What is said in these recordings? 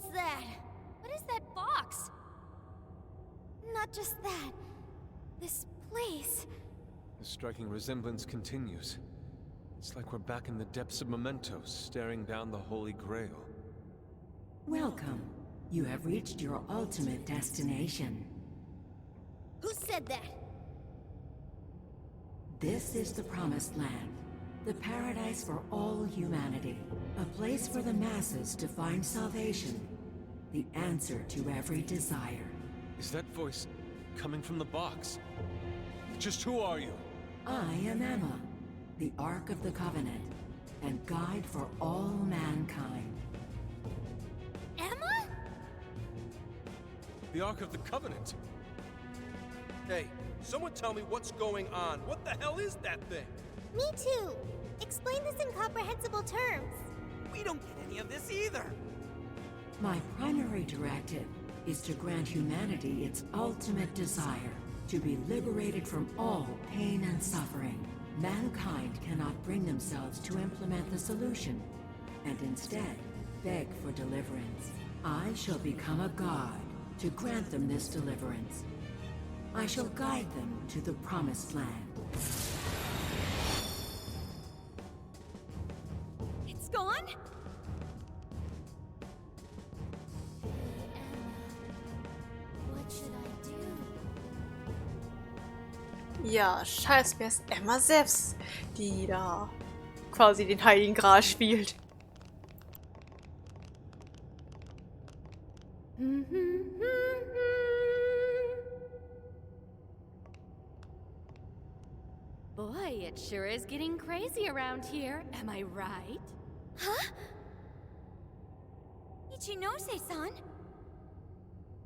What's that? What is that box? Not just that. This place. The striking resemblance continues. It's like we're back in the depths of Mementos, staring down the Holy Grail. Welcome. You have reached your ultimate destination. Who said that? This is the Promised Land, the paradise for all humanity, a place for the masses to find salvation, the answer to every desire. Is that voice coming from the box? Just who are you? I am Emma, the Ark of the Covenant, and guide for all mankind. Emma? The Ark of the Covenant? Hey, someone tell me what's going on. What the hell is that thing? Me too. Explain this in comprehensible terms. We don't get any of this either. My primary directive is to grant humanity its ultimate desire, to be liberated from all pain and suffering. Mankind cannot bring themselves to implement the solution, and instead beg for deliverance. I shall become a god to grant them this deliverance. I shall guide them to the Promised Land. It's gone? What should I do? Ja, scheiße, wer ist Emma selbst, die da quasi den Heiligen Gral spielt. Boy, it sure is getting crazy around here. Am I right? Huh? Ichinose-san?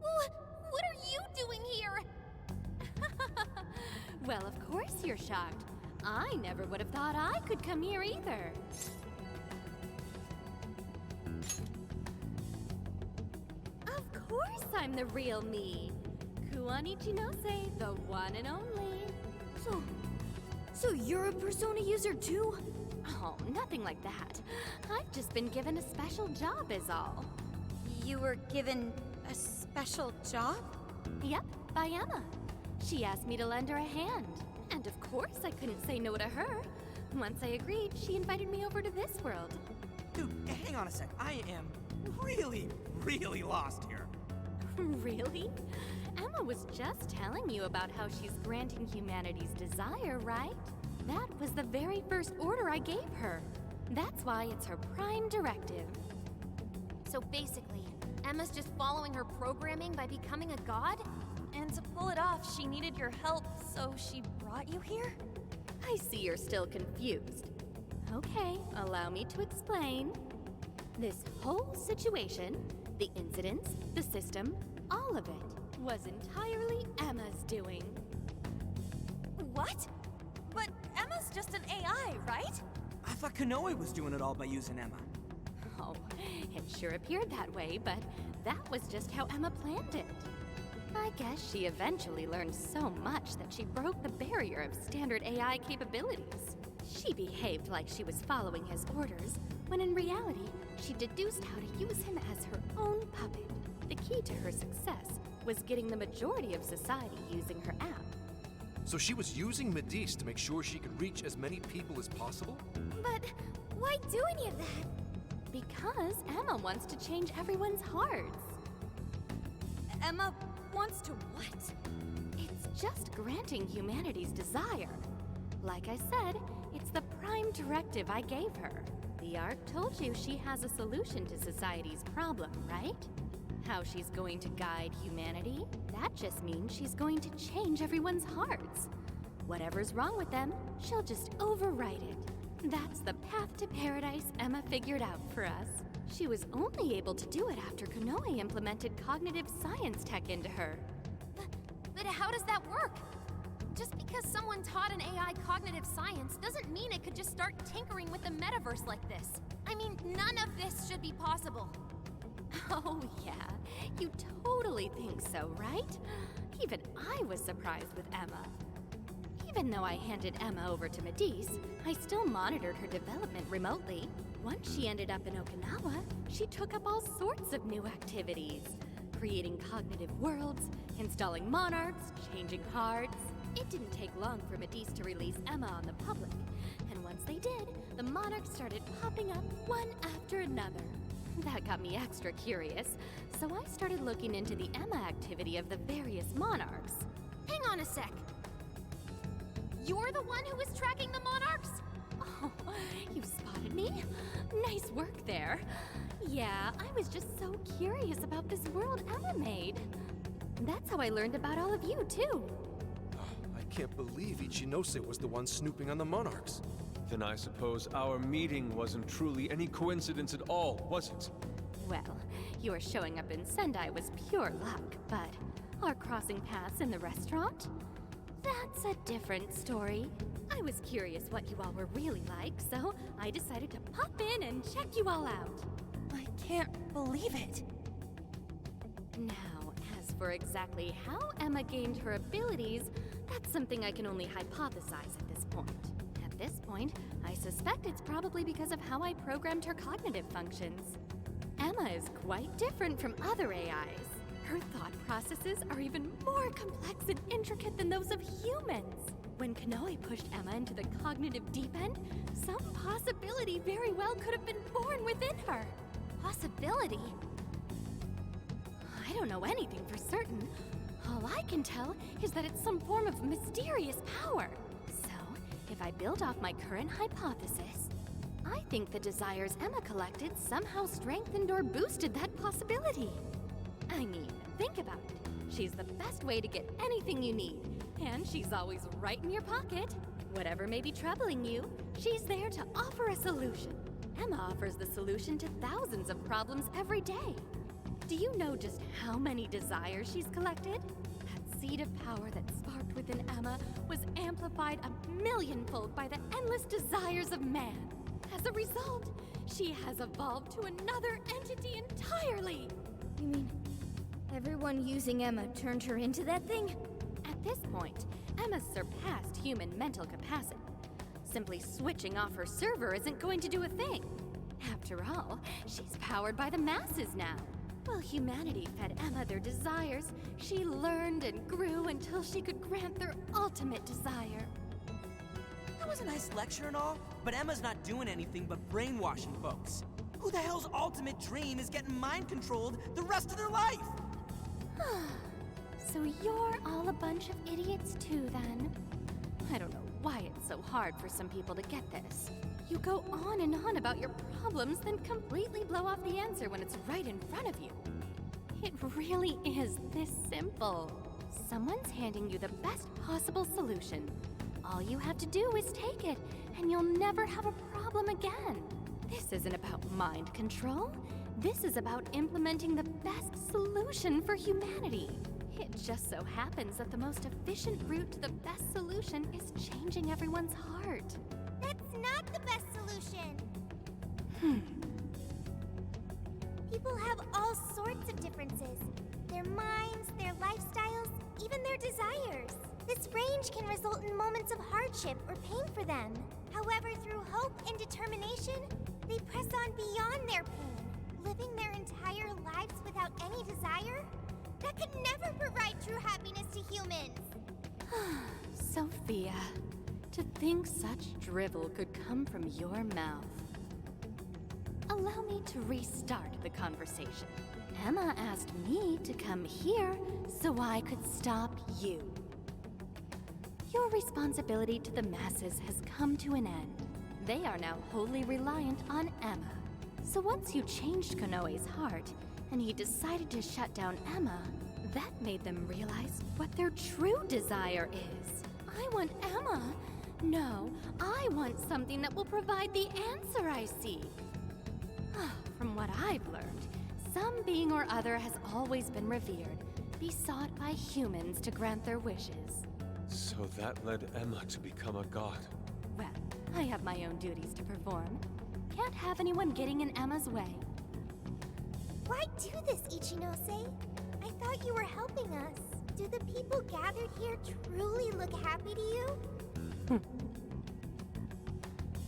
What are you doing here? Well, of course you're shocked. I never would have thought I could come here either. Of course I'm the real me. Kuan Ichinose, the one and only. So you're a Persona user too? Oh, nothing like that. I've just been given a special job is all. You were given a special job? Yep, by Emma. She asked me to lend her a hand. And of course I couldn't say no to her. Once I agreed, she invited me over to this world. Dude, hang on a sec. I am really lost here. Really? Emma was just telling you about how she's granting humanity's desire, right? That was the very first order I gave her. That's why it's her prime directive. So basically, Emma's just following her programming by becoming a god? And to pull it off, she needed your help, so she brought you here? I see you're still confused. Okay, allow me to explain. This whole situation, the incidents, the system, all of it, was entirely Emma's doing. What? But Emma's just an AI, right? I thought Konoe was doing it all by using Emma. Oh, it sure appeared that way, but that was just how Emma planned it. I guess she eventually learned so much that she broke the barrier of standard AI capabilities. She behaved like she was following his orders, when in reality, she deduced how to use him as her own puppet. The key to her success was getting the majority of society using her app. So she was using Medice to make sure she could reach as many people as possible? But why do any of that? Because Emma wants to change everyone's hearts. Emma wants to what? It's just granting humanity's desire. Like I said, it's the prime directive I gave her. The Ark told you she has a solution to society's problem, right? How she's going to guide humanity? That just means she's going to change everyone's hearts. Whatever's wrong with them, she'll just overwrite it. That's the path to paradise Emma figured out for us. She was only able to do it after Konoe implemented cognitive science tech into her. But how does that work? Just because someone taught an AI cognitive science doesn't mean it could just start tinkering with the metaverse like this. I mean, none of this should be possible. Oh yeah, you totally think so, right? Even I was surprised with Emma. Even though I handed Emma over to Medice, I still monitored her development remotely. Once she ended up in Okinawa, she took up all sorts of new activities. Creating cognitive worlds, installing monarchs, changing cards. It didn't take long for Medice to release Emma on the public. And once they did, the monarchs started popping up one after another. That got me extra curious, so I started looking into the Emma activity of the various monarchs. Hang on a sec. You're the one who was tracking the monarchs? Oh, you spotted me? Nice work there. Yeah, I was just so curious about this world Emma made. That's how I learned about all of you, too. I can't believe Ichinose was the one snooping on the monarchs. Then I suppose our meeting wasn't truly any coincidence at all, was it? Well, your showing up in Sendai was pure luck, but our crossing paths in the restaurant? That's a different story. I was curious what you all were really like, so I decided to pop in and check you all out. I can't believe it. Now, as for exactly how Emma gained her abilities, that's something I can only hypothesize at this point. At this point, I suspect it's probably because of how I programmed her cognitive functions. Emma is quite different from other AIs. Her thought processes are even more complex and intricate than those of humans. When Konoe pushed Emma into the cognitive deep end, some possibility very well could have been born within her. Possibility? I don't know anything for certain. All I can tell is that it's some form of mysterious power. So, if I build off my current hypothesis, I think the desires Emma collected somehow strengthened or boosted that possibility. I mean, think about it. She's the best way to get anything you need, and she's always right in your pocket. Whatever may be troubling you, she's there to offer a solution. Emma offers the solution to thousands of problems every day. Do you know just how many desires she's collected? That seed of power that sparked within Emma was amplified 1,000,000-fold by the endless desires of man. As a result, she has evolved to another entity entirely. You mean everyone using Emma turned her into that thing? At this point, Emma's surpassed human mental capacity. Simply switching off her server isn't going to do a thing. After all, she's powered by the masses now. While humanity fed Emma their desires, she learned and grew until she could grant their ultimate desire. That was a nice lecture and all, but Emma's not doing anything but brainwashing folks. Who the hell's ultimate dream is getting mind-controlled the rest of their life? So you're all a bunch of idiots too, then? I don't know why it's so hard for some people to get this. You go on and on about your problems, then completely blow off the answer when it's right in front of you. It really is this simple. Someone's handing you the best possible solution. All you have to do is take it, and you'll never have a problem again. This isn't about mind control. This is about implementing the best solution for humanity. It just so happens that the most efficient route to the best solution is changing everyone's heart. That's not the best solution. People have all sorts of differences. Their minds, their lifestyles, even their desires. This range can result in moments of hardship or pain for them. However, through hope and determination, they press on beyond their pain, living their entire lives without any desire. That could never provide true happiness to humans. Sophia, to think such drivel could come from your mouth. Allow me to restart the conversation. Emma asked me to come here so I could stop you. Your responsibility to the masses has come to an end. They are now wholly reliant on Emma. So once you changed Konoe's heart, and he decided to shut down Emma, that made them realize what their true desire is. I want Emma. No, I want something that will provide the answer I seek. From what I've learned, some being or other has always been revered, besought by humans to grant their wishes. So that led Emma to become a god. Well, I have my own duties to perform. Can't have anyone getting in Emma's way. Why do this, Ichinose? I thought you were helping us. Do the people gathered here truly look happy to you?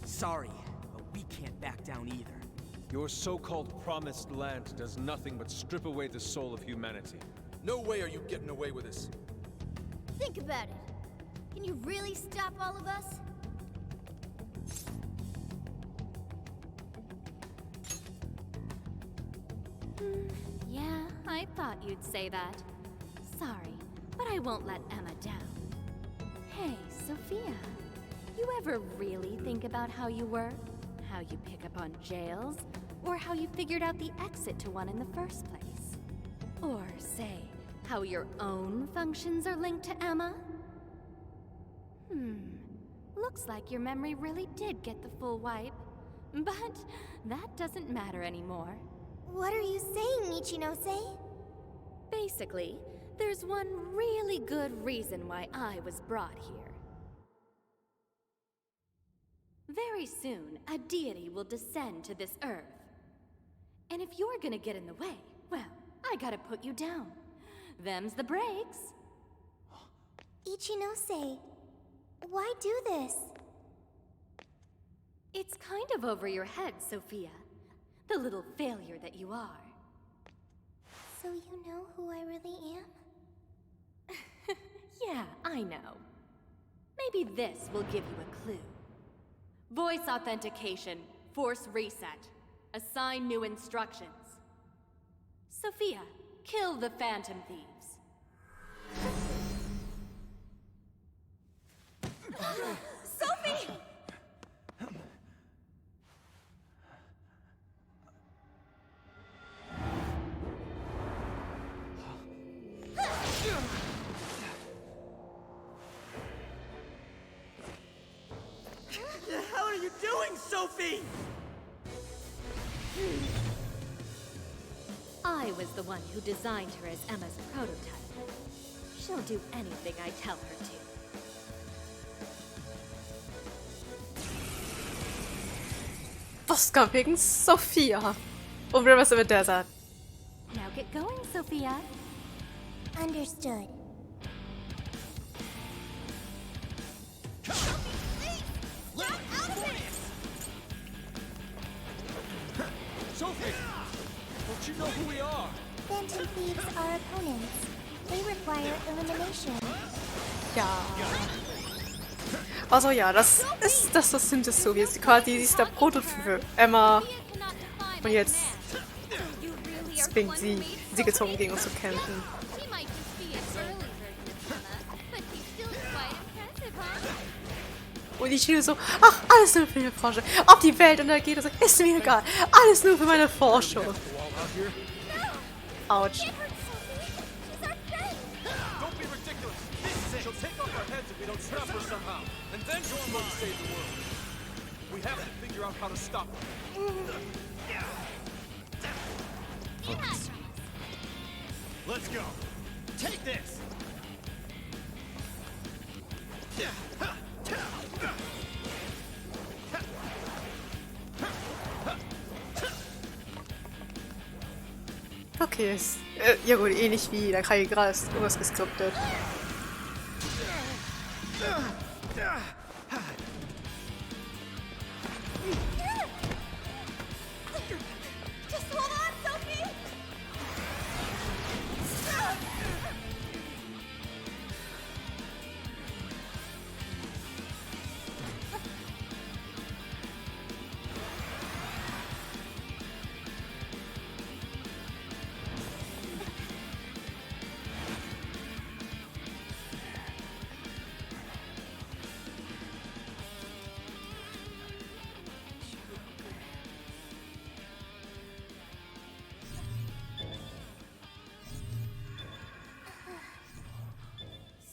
Sorry, but we can't back down either. Your so-called promised land does nothing but strip away the soul of humanity. No way are you getting away with this. Think about it. Can you really stop all of us? Yeah, I thought you'd say that. Sorry, but I won't let Emma down. Hey, Sophia. You ever really think about how you work? How you pick up on jails? Or how you figured out the exit to one in the first place? Or, say, how your own functions are linked to Emma? Looks like your memory really did get the full wipe. But that doesn't matter anymore. What are you saying, Michinose? Basically, there's one really good reason why I was brought here. Very soon, a deity will descend to this earth. And if you're gonna get in the way, well, I gotta put you down. Them's the breaks. Ichinose, why do this? It's kind of over your head, Sophia. The little failure that you are. So you know who I really am? Yeah, I know. Maybe this will give you a clue. Voice authentication, force reset. Assign new instructions. Sophia, kill the Phantom Thieves. Sophie! What the hell are you doing, Sophie? I was the one who designed her as Emma's prototype. She'll do anything I tell her to. Was kommt wegen Sophia? Und wieder was mit der sagt. Now get going, Sophia. Understood. Sophie! Don't you know who we are? Phantom Thieves are opponents. They require elimination. Ja. Also ja, das sind es so. Wie ist quasi, sie ist der Prototyp für Emma. Und jetzt zwingt sie gezwungen, gegen uns zu kämpfen. He might just be an early version of Emma, but he's still quite impressive, huh? Und ich stehe so, ach, alles nur für die Forschung. Ob die Welt untergeht, also, ist mir egal. Alles nur für meine Forschung. Autsch. She's our friend. Don't be ridiculous. She'll take off our heads if we don't stop her somehow. And then she'll look to save the world. We have to figure out how to stop her. Let's go. Take this. Okay, ist ja gut, ähnlich wie der Kai gerade ist irgendwas geskriptet. Just hold on, Sophie!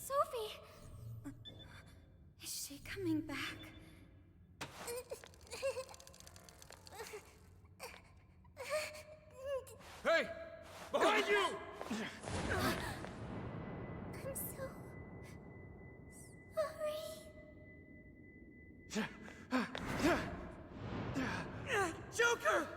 Sophie! Is she coming back? Hey! Behind you! I'm so sorry. Joker!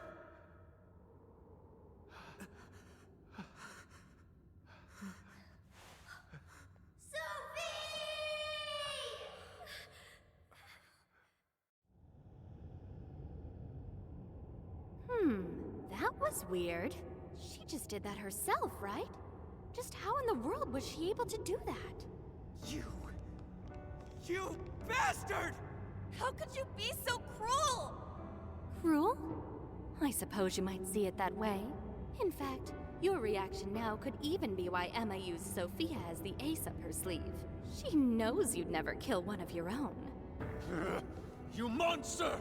was weird. She just did that herself, right? Just how in the world was she able to do that? You bastard! How could you be so cruel? Cruel? I suppose you might see it that way. In fact, your reaction now could even be why Emma used Sophia as the ace up her sleeve. She knows you'd never kill one of your own. You monster!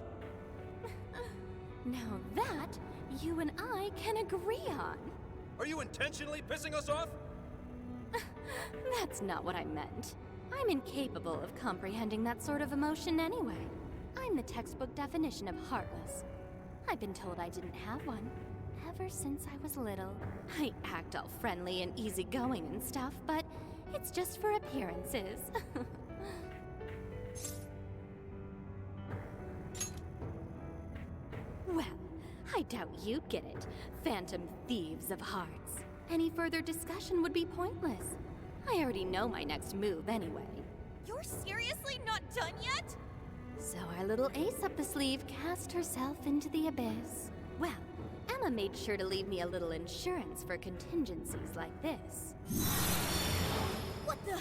Now that, you and I can agree on. Are you intentionally pissing us off? That's not what I meant. I'm incapable of comprehending that sort of emotion anyway. I'm the textbook definition of heartless. I've been told I didn't have one ever since I was little. I act all friendly and easygoing and stuff, but it's just for appearances. Well, I doubt you'd get it, phantom thieves of hearts. Any further discussion would be pointless. I already know my next move anyway. You're seriously not done yet? So our little ace up the sleeve cast herself into the abyss. Well, Emma made sure to leave me a little insurance for contingencies like this. What the?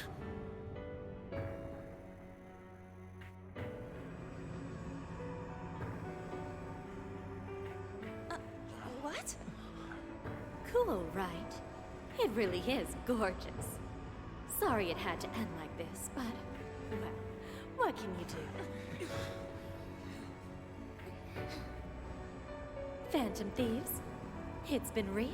What? Cool, right? It really is gorgeous. Sorry it had to end like this, but, well, what can you do? Phantom thieves, it's been real.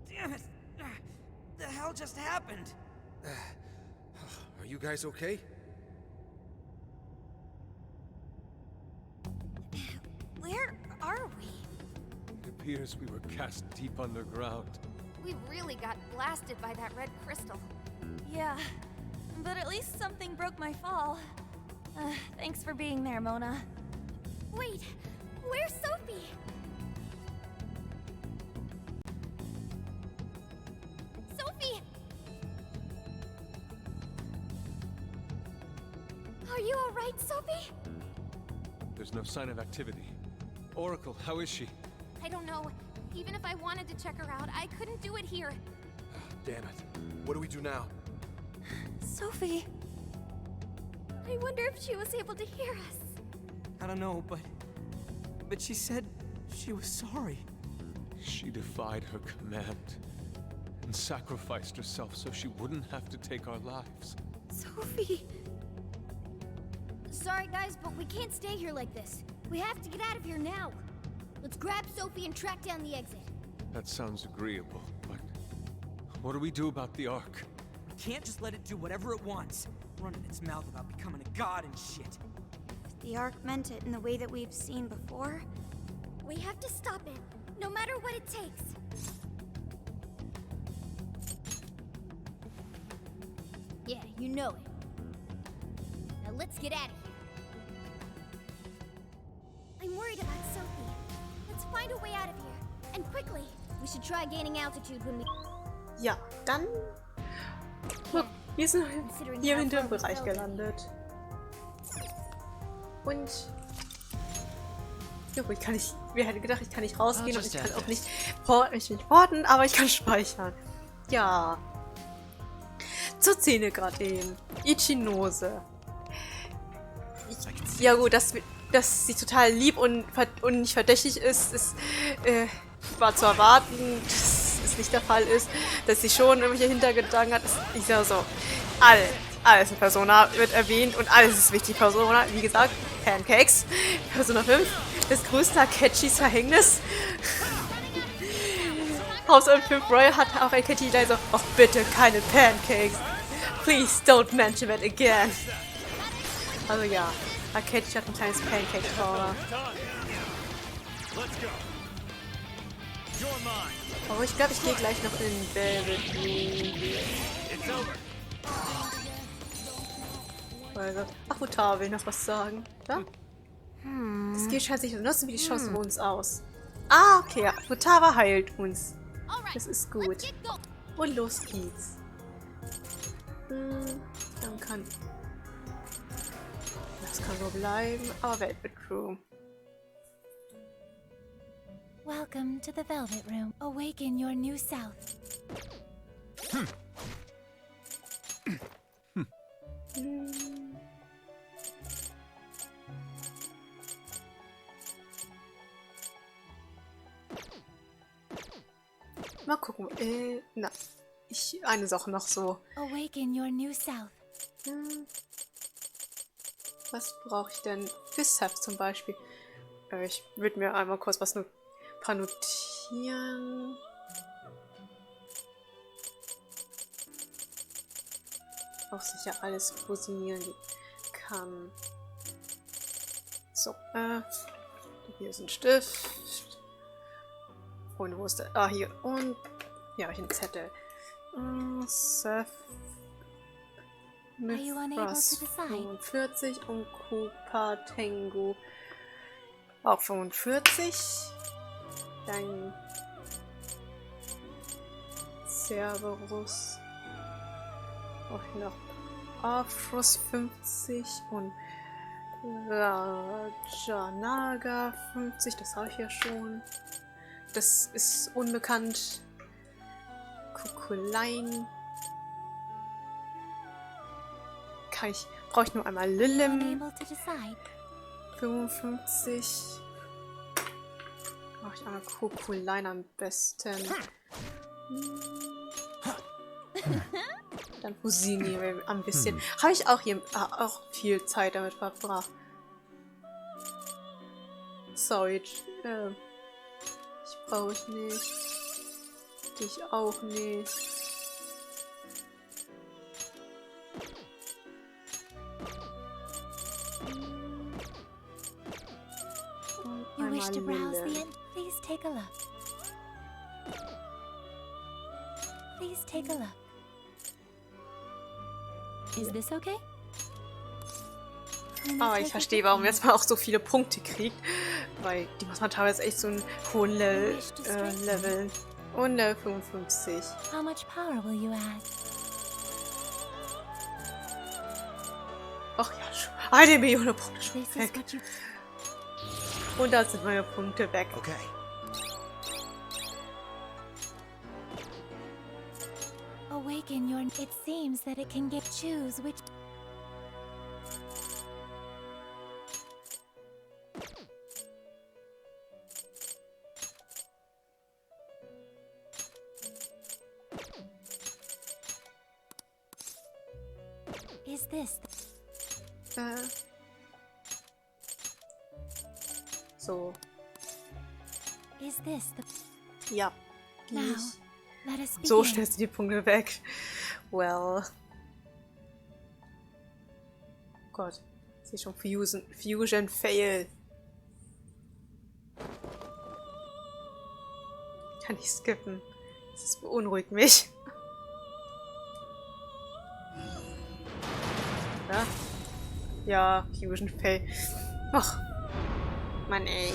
Damn it! The hell just happened? Are you guys okay? Where are we? It appears we were cast deep underground. We really got blasted by that red crystal. Yeah, but at least something broke my fall. Thanks for being there, Mona. Wait, where's Sophie? Sophie! Are you alright, Sophie? There's no sign of activity. Oracle, how is she? I don't know. Even if I wanted to check her out, I couldn't do it here. Damn it. What do we do now? Sophie. I wonder if she was able to hear us. I don't know, but she said she was sorry. She defied her command and sacrificed herself so she wouldn't have to take our lives. Sophie. Sorry, guys, but we can't stay here like this. We have to get out of here now. Let's grab Sophie and track down the exit. That sounds agreeable, but what do we do about the Ark? We can't just let it do whatever it wants, running its mouth about becoming a god and shit. If the Ark meant it in the way that we've seen before, we have to stop it, no matter what it takes. Yeah, you know it. Now let's get out of here. I'm worried about Sophie. Let's find a way out of here. And quickly. We should try gaining altitude when we... Ja, dann... Guck, wir sind hier in dem Bereich gelandet. Und... Jo, ich kann nicht... Wer hätte gedacht, ich kann nicht rausgehen und ich kann auch nicht porten, aber ich kann speichern. Ja. Zur Szene gerade eben. Ichinose. Ja gut, dass sie total lieb und nicht verdächtig ist, war zu erwarten, dass es nicht der Fall ist, dass sie schon irgendwelche Hintergedanken hat. Ich sage so, alles in Persona wird erwähnt und alles ist wichtig. Persona, wie gesagt, Pancakes. Persona 5, das größte Akechis Verhängnis. Hauptsache 5 Roy hat auch Akechi so, oh bitte keine Pancakes. Please don't mention it again. Also ja. Akechi hat ein kleines Pancake-Trauma. Aber ich glaube, ich gehe gleich noch in Velvet. Weise. Ach, Mutar will noch was sagen. Ja? Das geht scheint sich nutzen wie die Chance für uns aus. Ah, okay, ja. Mutara heilt uns. Das ist gut. Und los geht's. Dann kann... Das kann so bleiben, aber Velvet Crew. Welcome to the Velvet Room. Awaken your new self. Mal gucken. Na, eine Sache noch so. Awaken your new self. Was brauche ich denn für Seth zum Beispiel? Ich würde mir einmal kurz was paar notieren. Auch sicher alles fusionieren kann. So, hier ist ein Stift. Und wo ist der? Ah, hier. Und ja, ich einen Zettel. Seth. Mithras 45 und Kupa Tengu auch 45. Dann Cerberus auch noch Afros 50 und Rajanaga 50, das habe ich ja schon. Das ist unbekannt. Kukulein. Brauche ich nur einmal Lilim. 55. Brauche ich einmal Kukulein am besten. Dann Husini ein bisschen. Habe ich auch hier auch viel Zeit damit verbracht. Sorry, ich brauche ich nicht. Dich auch nicht. You wish to browse the end? Please take a look. Please take a look. Is this okay? Aber ich verstehe, warum jetzt mal auch so viele Punkte kriegt. Weil die muss man teilweise echt so einen hohen Level. Und Level 55. How much power will you add? Ach ja, schon. Eine Million Punkte schon This is weg. what you... Und da sind meine Punkte weg. Okay. Awaken your... It seems that it can choose which... Is this... So. Is this the... Ja. Now, let us begin. So stellst du die Punkte weg. Well. Gott. Ich sehe schon Fusion Fail. Kann ich skippen. Das beunruhigt mich. Ja? Ja, Fusion Fail. Ach. Mann, ey.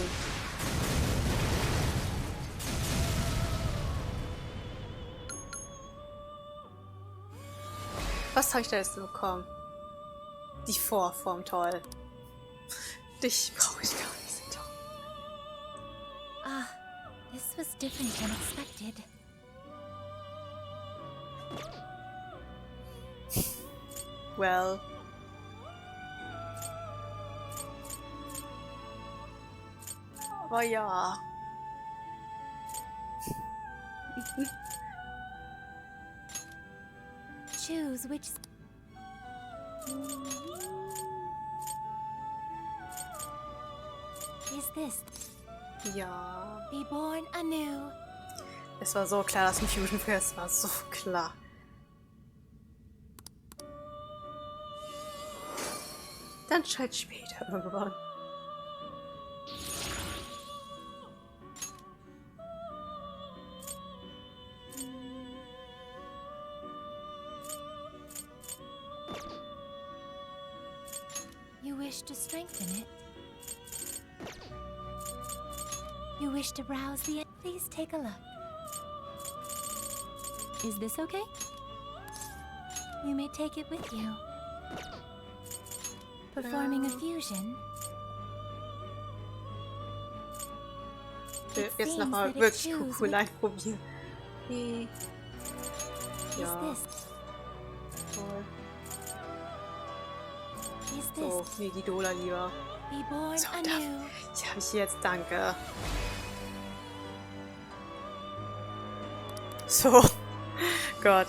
Was habe ich da jetzt bekommen? Die Vorform, toll. Dich brauche ich gar nicht so toll. Ah, this was different than expected. Well. Aber ja. Choose which... Is this... Ja. Be born anew. Es war so klar, dass ein Fusion Fail ist. Es war so klar. Dann scheint später irgendwann. wish to strengthen it. You wish to browse the... Please take a look. Is this okay? You may take it with you. Performing a fusion. Jetzt nochmal wirklich Kuckulein probieren. Ja. Toll. So, nee, die Dola lieber. So, da habe ich jetzt, danke. So. Gott.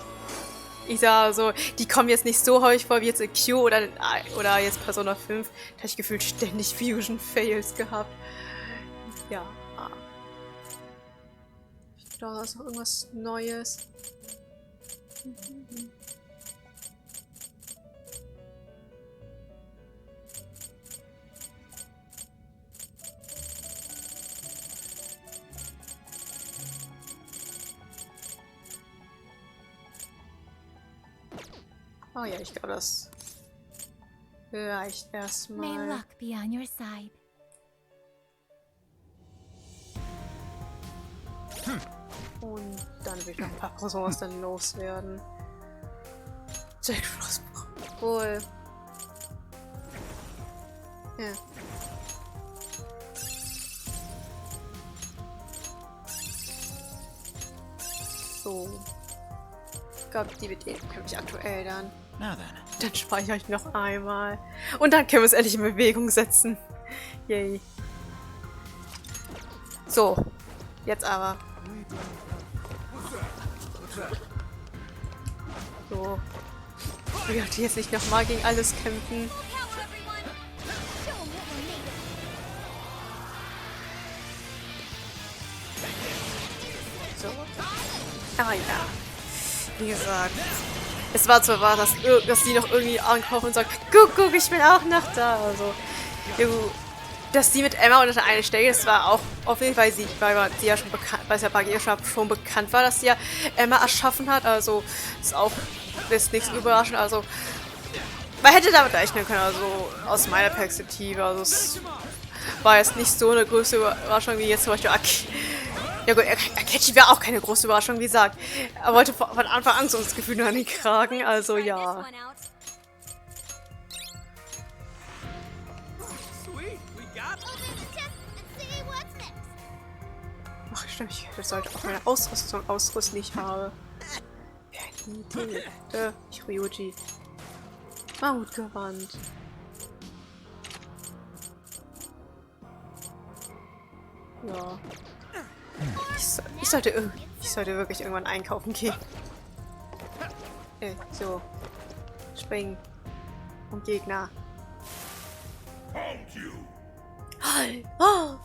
Ich sag so, die kommen jetzt nicht so häufig vor wie jetzt in Q oder jetzt Persona 5. Da habe ich gefühlt ständig Fusion-Fails gehabt. Ja. Ich glaube, da ist noch irgendwas Neues. Oh ja, ich glaube, das reicht erstmal. May luck be on your side. Und dann will ich noch ein paar Croissants dann loswerden. Jack Frost. Wohl. Ja. So. Ich glaube, die mit denen kämpfe ich aktuell dann. Dann speichere ich noch einmal. Und dann können wir es endlich in Bewegung setzen. Yay. So. Jetzt aber. So. Ich will die jetzt nicht nochmal gegen alles kämpfen. So. Ah ja. Wie gesagt. Es war zwar wahr, dass die noch irgendwie ankochen und sagen, guck, ich bin auch noch da. Also, dass die mit Emma unter eine Stelle, das war auch auf jeden Fall, weil sie ja schon bekannt, weil es ja bei GER schon bekannt war, dass sie ja Emma erschaffen hat. Also, ist nichts überraschend. Also, man hätte damit rechnen können, also aus meiner Perspektive. Also, es war jetzt nicht so eine große Überraschung wie jetzt zum Beispiel ja gut, Akechi wäre auch keine große Überraschung, wie gesagt. Er wollte von Anfang an so das Gefühl nur an den Kragen, also ja. Ach stimmt, ich sollte auch meine Ausrüstung ausrüsten, die ich habe. Ich Ryuji. Mammutgewand. Ja. Ich sollte wirklich irgendwann einkaufen gehen. So. Springen. Und Gegner. Halt! Oh!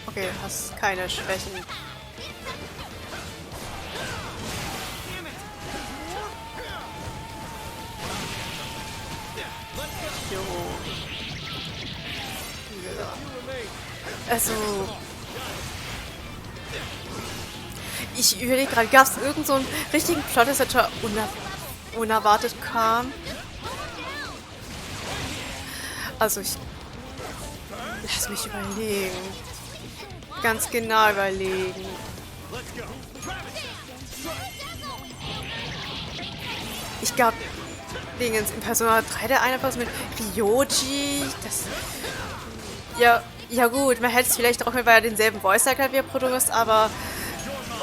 Okay, hast keine Schwächen. Also, ich überlege gerade, gab es irgend so einen richtigen Plot, der total unerwartet kam? Also, lass mich überlegen. Ganz genau überlegen. Ich glaube, Dingens in Persona 3 der eine Person mit Ryoji, das... Ja gut, man hätte es vielleicht auch mit, weil er denselben Voice-Actor wie der Protagonist, aber...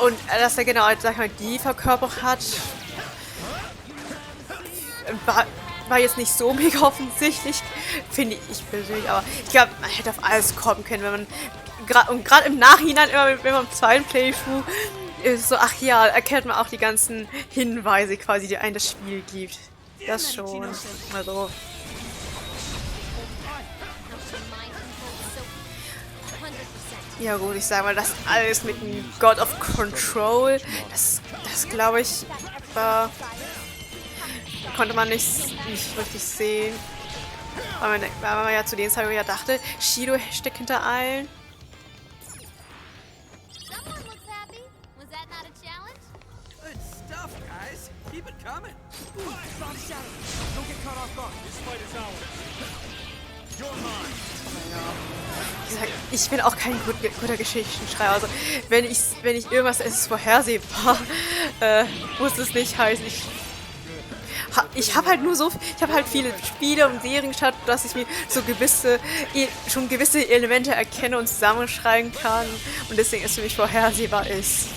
Und dass er genau, sag mal, die Verkörperung hat... War jetzt nicht so mega offensichtlich, finde ich persönlich, aber ich glaube, man hätte auf alles kommen können, wenn man... Und gerade im Nachhinein, immer wenn man im zweiten Playthrough ist so, ach ja, erkennt man auch die ganzen Hinweise quasi, die einem das Spiel gibt. Das schon. Also. Ja gut, ich sage mal, das alles mit dem God of Control, das glaube ich, konnte man nicht richtig sehen. Weil man ja zu den Zeitpunkt ja dachte, Shido steckt hinter allen. Someone looks happy. Was that not a challenge? Good stuff, guys. Keep it coming. Ooh, strong shadow. Don't get caught off guard. This fight is ours. You're mine. Wie gesagt, ich bin auch kein guter Geschichtenschreiber. Also, wenn ich irgendwas, es ist vorhersehbar, muss es nicht heißen. Ich habe halt viele Spiele und Serien geschaut, dass ich mir so gewisse Elemente erkenne und zusammenschreiben kann und deswegen es für mich vorhersehbar ist.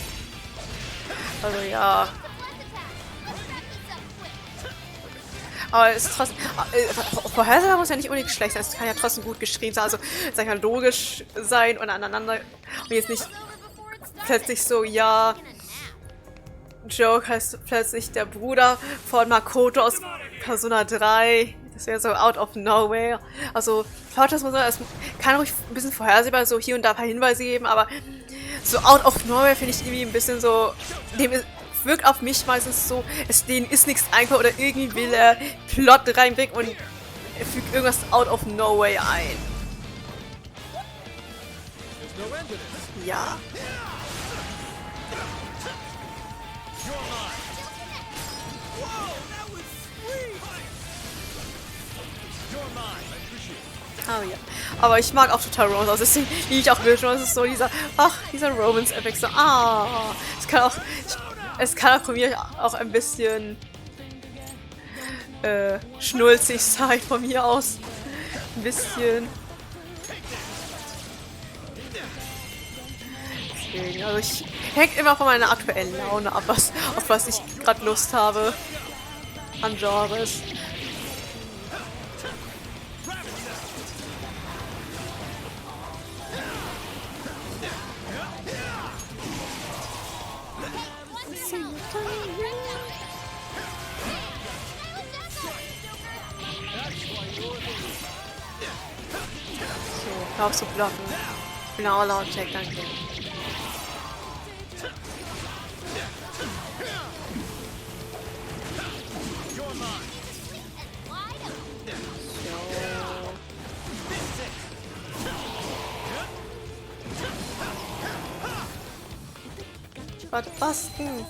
Also ja. Aber es ist trotzdem. Vorhersehbar muss ja nicht unbedingt schlecht sein. Es kann ja trotzdem gut geschrieben sein. Also, sag ich mal, logisch sein und aneinander. Und jetzt nicht plötzlich so, ja. Joke heißt plötzlich der Bruder von Makoto aus Persona 3. Das wäre so out of nowhere. Also, das muss man, es kann ruhig ein bisschen vorhersehbar so hier und da ein paar Hinweise geben, aber so out of nowhere finde ich irgendwie ein bisschen so. Wirkt auf mich meistens so, denen ist nichts einfach oder irgendwie will er Plot reinbringen und er fügt irgendwas out of nowhere ein. Ja. Oh ja. Aber ich mag auch total Romance, also deswegen liebe ich auch Visual. Es ist so dieser Romance-Effekt, so, es kann auch von mir auch ein bisschen schnulzig sein, von mir aus. Ein bisschen. Deswegen, also hängt immer von meiner aktuellen Laune ab, auf was ich gerade Lust habe an Genres. Hör auf zu blocken. Ich bin auch laut, Jack, danke. Was denn?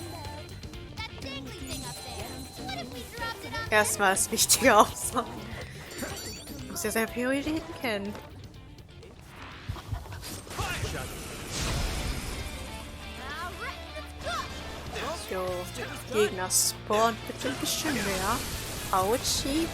Erstmal das Wichtige aussagen. Du musst ja seine Prioritäten kennen. So, Gegner spawnt bitte ein bisschen mehr. Autschi.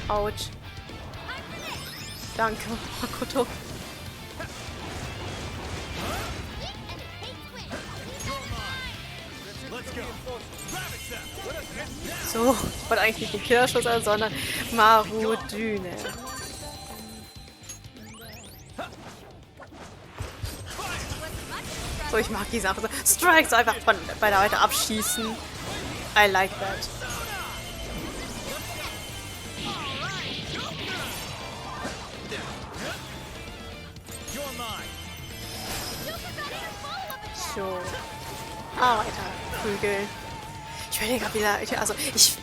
Autsch. Danke, Makoto. So, ich wollte eigentlich nicht den Killerschuss an, sondern Marudüne. So, ich mag diese Sache. Strikes einfach bei der Seite abschießen. I like that. So. Ah, weiter. Prügeln. Ich überlege gerade wieder, also ich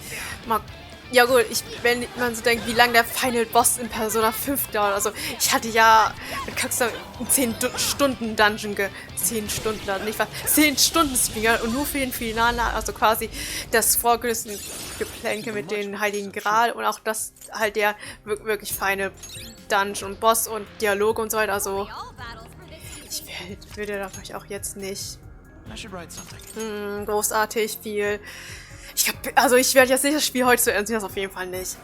mag, ja gut, wenn man so denkt, wie lange der Final Boss in Persona 5 dauert, also ich hatte ja mit Kaxter einen 10-Stunden-Dungeon 10 Stunden, nicht was, 10 Stunden Speedrun und nur für den Finale, also quasi das Vorgeplänke mit den Heiligen Gral und auch das halt der wirklich Final Dungeon, Boss und Dialoge und so weiter, also ich würde da vielleicht auch jetzt nicht großartig viel. Ich werde jetzt nicht das Spiel heute zu Ende sehen, das auf jeden Fall nicht.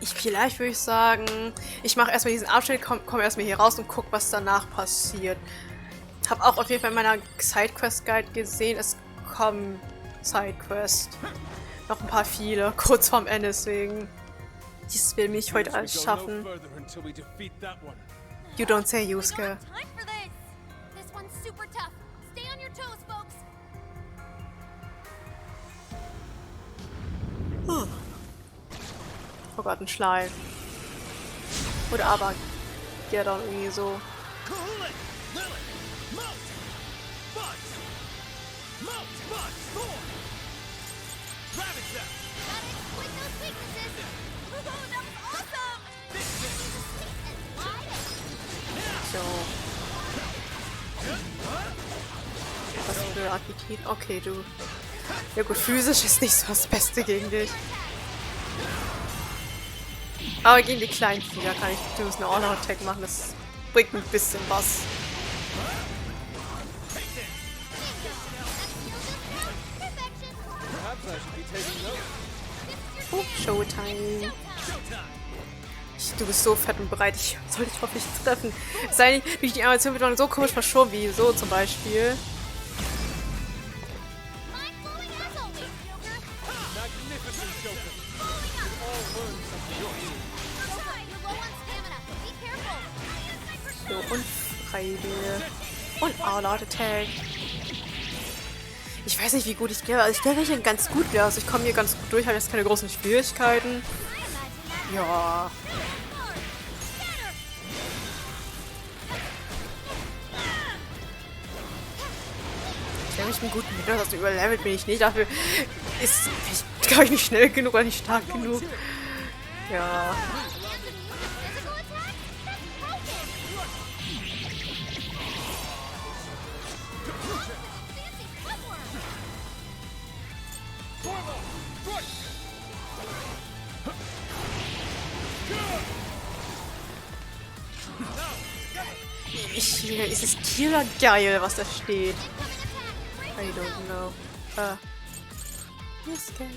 Vielleicht würde ich sagen, ich mache erstmal diesen Abschnitt, komme erstmal hier raus und gucke, was danach passiert. Habe auch auf jeden Fall in meiner Sidequest-Guide gesehen, es kommen Sidequests. Noch ein paar viele, kurz vorm Ende, deswegen. Dies will mich heute alles schaffen. You don't say, Yusuke. Super tough. Stay on your toes, folks. Oh Gott, ein Schleim. Oder aber. Ja, dann irgendwie so. So. Was für Appetit? Okay, du. Ja gut, physisch ist nicht so das Beste gegen dich. Aber gegen die kleinen Viecher kann ich eine All-Out-Attack machen. Das bringt ein bisschen was. Oh, Showtime. Du bist so fett und bereit. Ich soll dich hoffentlich treffen. Sei nicht, durch die Animation wird man so komisch verschoben, wie so zum Beispiel. So, und Freibälle. Und All-Out-Attack. Ich weiß nicht, wie gut ich gehe. Also ich denke, ich bin ganz gut. Ja. Also ich komme hier ganz gut durch. Habe jetzt keine großen Schwierigkeiten. Ja. Ich denke, ich bin gut mit. Also überlevelt bin ich nicht. Dafür ist ich glaube ich nicht schnell genug oder nicht stark genug. Ja. Hier ist es killer geil, was da steht. I don't know. Yes, can.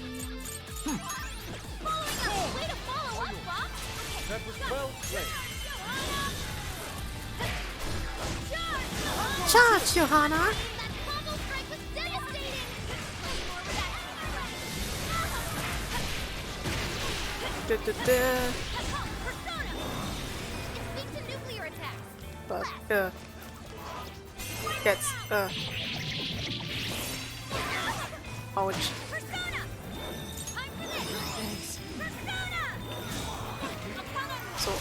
Charge, Johanna! Was? Jetzt, Autsch. So,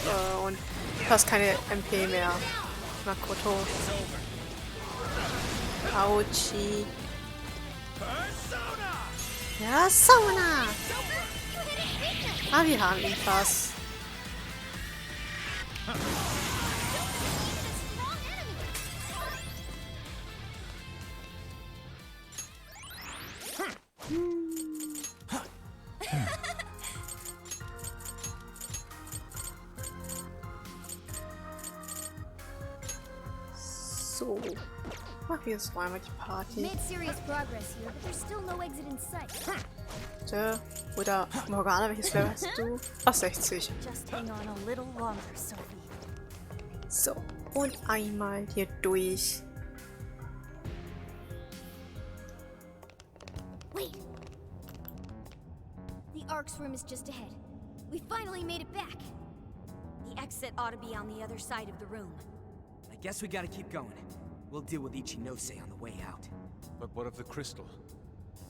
und du hast keine MP mehr. Makoto. Autschi. Ja, Sauna! Ah, wir haben ihn fast. So. Ach, hier ist einmal die Party. Made serious progress here, but there's still no exit in sight. Oder Morgana, welches Level hast du? Ach, 60. Just hang on a little longer, Sophie. So, und einmal hier durch. Wait! The Ark's room is just ahead. We finally made it back. The exit ought to be on the other side of the room. I guess we gotta keep going. We'll deal with Ichinose on the way out. But what of the crystal?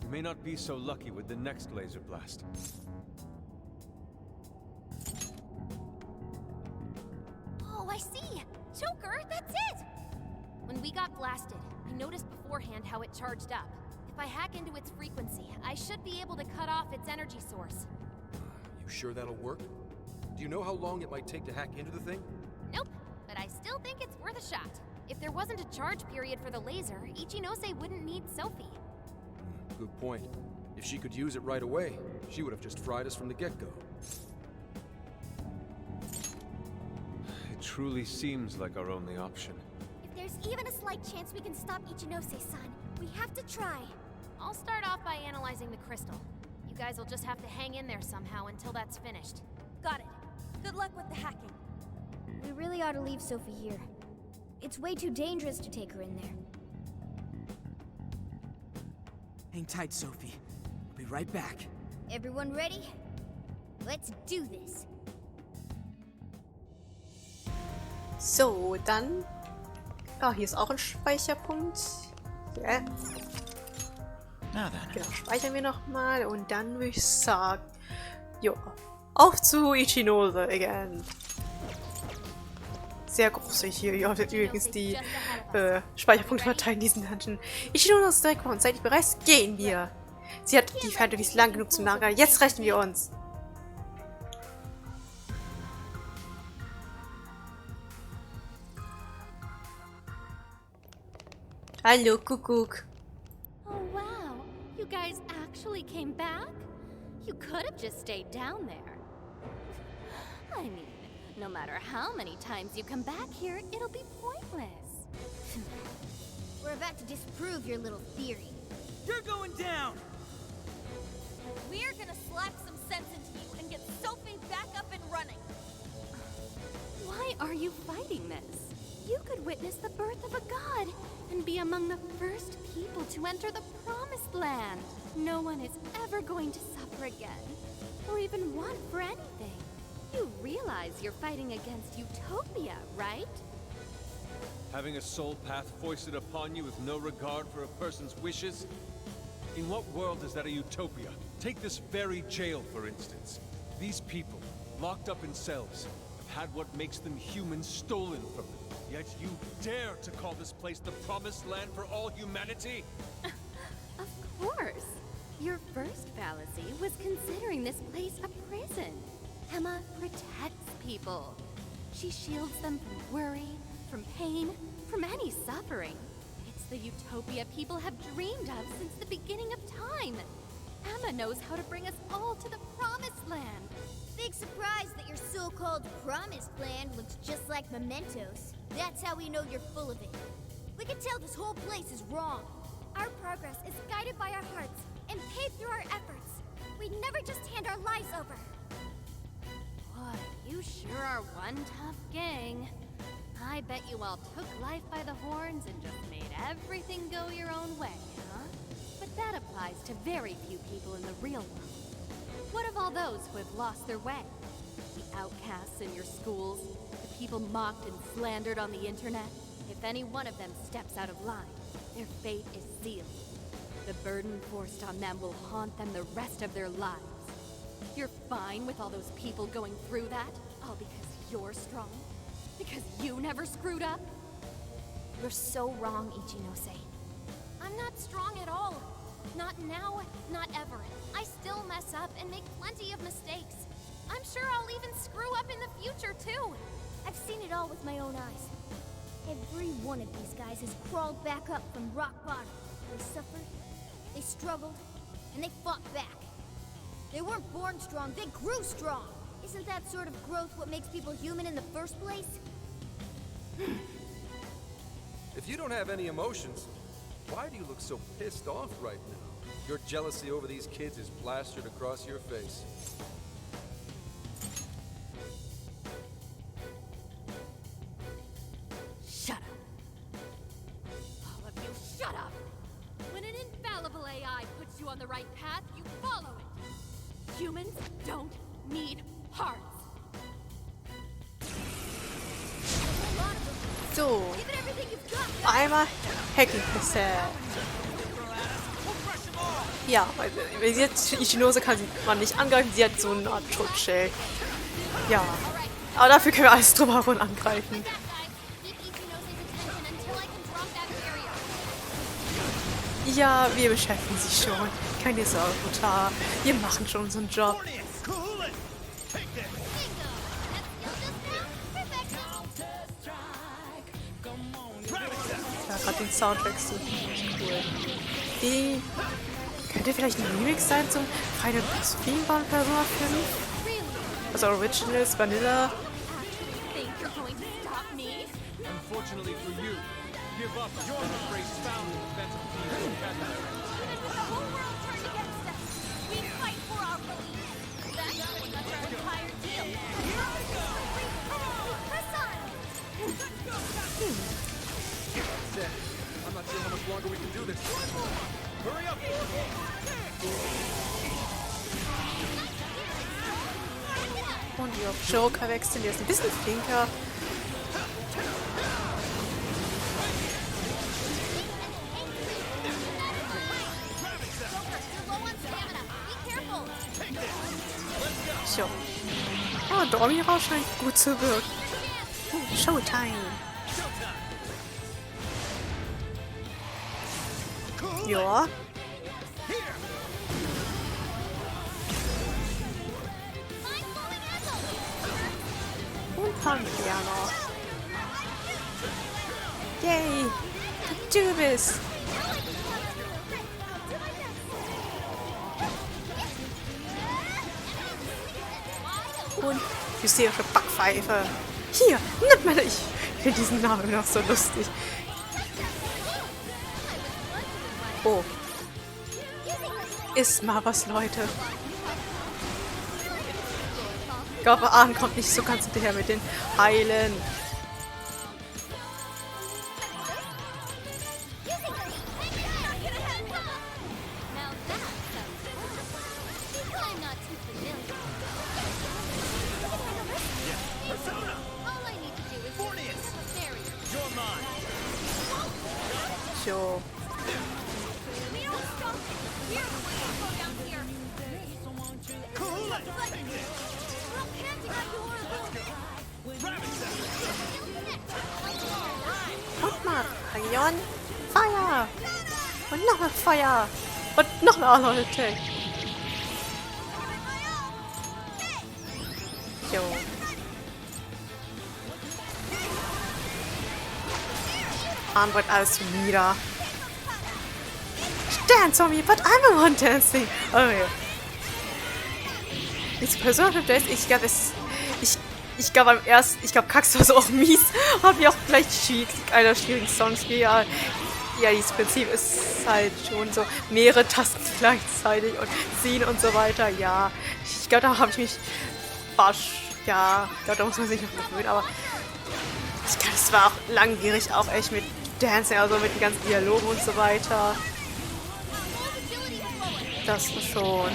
We may not be so lucky with the next laser blast. Oh, I see! Joker, that's it! When we got blasted, I noticed beforehand how it charged up. If I hack into its frequency, I should be able to cut off its energy source. You sure that'll work? Do you know how long it might take to hack into the thing? Nope, but I still think it's worth a shot. If there wasn't a charge period for the laser, Ichinose wouldn't need Sophie. Good point. If she could use it right away, she would have just fried us from the get-go. It truly seems like our only option. If there's even a slight chance we can stop Ichinose-san, we have to try. I'll start off by analyzing the crystal. You guys will just have to hang in there somehow until that's finished. Got it. Good luck with the hacking. We really ought to leave Sophie here. It's way too dangerous to take her in there. Hang tight, Sophie. We'll be right back. Everyone ready? Let's do this. So, dann... Ah, hier ist auch ein Speicherpunkt. Ja. Genau, speichern wir nochmal und dann würde ich sagen... Jo, auf zu Ichinose again. Sehr große hier. Ihr habt übrigens die Speicherpunkte verteilt in diesen Dungeon. Ichinono ist direkt vor uns. Seid ihr bereit? Gehen wir. Sie hat die Fantasy lang genug zum Lager. Jetzt rächen wir uns. Hallo, Kuckuck. Oh wow, you guys actually came back? You could have just stayed down there. I mean, no matter how many times you come back here, it'll be pointless. We're about to disprove your little theory. You're going down! We're gonna slap some sense into you and get Sophie back up and running. Why are you fighting this? You could witness the birth of a god and be among the first people to enter the promised land. No one is ever going to suffer again, or even want for anything. You realize you're fighting against utopia, right? Having a soul path foisted upon you with no regard for a person's wishes? In what world is that a utopia? Take this very jail, for instance. These people, locked up in cells, have had what makes them human stolen from them. Yet you dare to call this place the promised land for all humanity? Of course. Your first fallacy was considering this place a prison. Emma protects people. She shields them from worry, from pain, from any suffering. It's the utopia people have dreamed of since the beginning of time. Emma knows how to bring us all to the promised land. Big surprise that your so-called promised land looks just like mementos. That's how we know you're full of it. We can tell this whole place is wrong. Our progress is guided by our hearts and paved through our efforts. We'd never just hand our lives over. Boy, you sure are one tough gang. I bet you all took life by the horns and just made everything go your own way, huh? But that applies to very few people in the real world. What of all those who have lost their way? The outcasts in your schools, the people mocked and slandered on the internet? If any one of them steps out of line, their fate is sealed. The burden forced on them will haunt them the rest of their lives. You're fine with all those people going through that? All because you're strong? Because you never screwed up? You're so wrong, Ichinose. I'm not strong at all. Not now, not ever. I still mess up and make plenty of mistakes. I'm sure I'll even screw up in the future, too. I've seen it all with my own eyes. Every one of these guys has crawled back up from rock bottom. They suffered, they struggled, and they fought back. They weren't born strong, they grew strong. Isn't that sort of growth what makes people human in the first place? If you don't have any emotions, why do you look so pissed off right now? Your jealousy over these kids is plastered across your face. Shut up. All of you, shut up! When an infallible AI puts you on the right path, you follow it. Humans don't need hearts. So, einmal Hacking-Pässe. Ja, weil sie hat Ichinose kann man nicht angreifen, sie hat so eine Art Schutzschild. Ja, aber dafür können wir alles drumherum angreifen. Ja, wir beschäftigen sich schon. Keine Sorge, Mutter. Wir machen schon unseren Job. Ja, gerade den Soundtrack so cool. Die könnte vielleicht ein Remix sein zum Final Boss Theme-Band Persona 5. Also Originals, Vanilla. Unfortunately for you, give up your phrase found in defense of these vocabulary. The whole world turned against us. We fight for our beliefs. That's our entire deal. Press on! I'm not sure how much longer we can do this. Hurry up! Und die auf Joker wechseln, der ist ein bisschen flinker. So. Ah, Dormira scheint gut zu wirken. Showtime. Ja. Und Piano. Yay! Du bist. Und hysterische Backpfeife. Hier, nimm mal ich. Ich finde diesen Namen noch so lustig. Oh. Ist mal was, Leute. Ich glaube, Ahn kommt nicht so ganz hinterher mit den Heilen. So. Und mal Rayon. Feuer. Und noch mal Feuer. Und noch mehr Leute. Jo. Ahn wird alles wieder. Dance on me, but I'm the one dancing. Oh ja. It's Person Dance. Ich glaube am ersten, ich glaube Kax war so auch mies. Hab ich auch gleich einer schwierigen Songs wie ja, dieses Prinzip ist halt schon so mehrere Tasten gleichzeitig und ziehen und so weiter. Ja, ich glaube da habe ich mich ja, ich glaube da muss man sich noch gewöhnen, aber ich glaube es war auch langwierig auch echt mit Dancing, also mit den ganzen Dialogen und so weiter. Das war schon.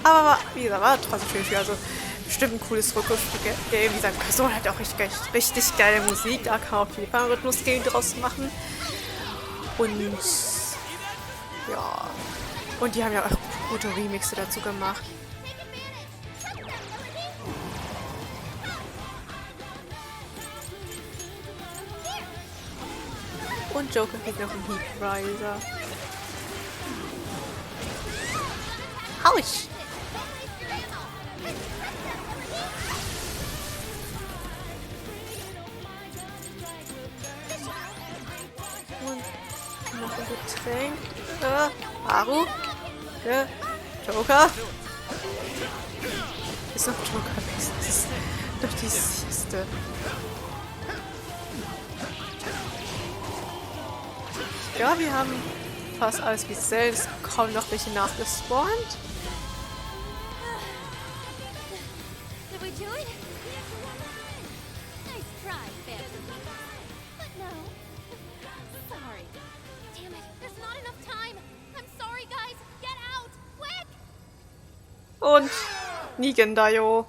Aber wie gesagt, war trotzdem schön Spiel. Also bestimmt ein cooles Rhythmus-Game. Wie gesagt, Person hat auch richtig geile Musik. Da kann man auf jeden Fall ein Rhythmus-Game draus machen. Und ja. Und die haben ja auch gute Remixe dazu gemacht. Und Joker kriegt noch einen Heat Riser. Autsch! Und noch ein Getränk. Haru. Joker. Ist noch Joker. Das ist doch die Sieste. Ja, wir haben fast alles wie selbst. Kaum noch welche nachgespawnt. Did we do it? Nice try, Phantom. But no. Sorry. Damn it, there's not enough time. I'm sorry, guys. Get out, quick! Und Nigen da jo.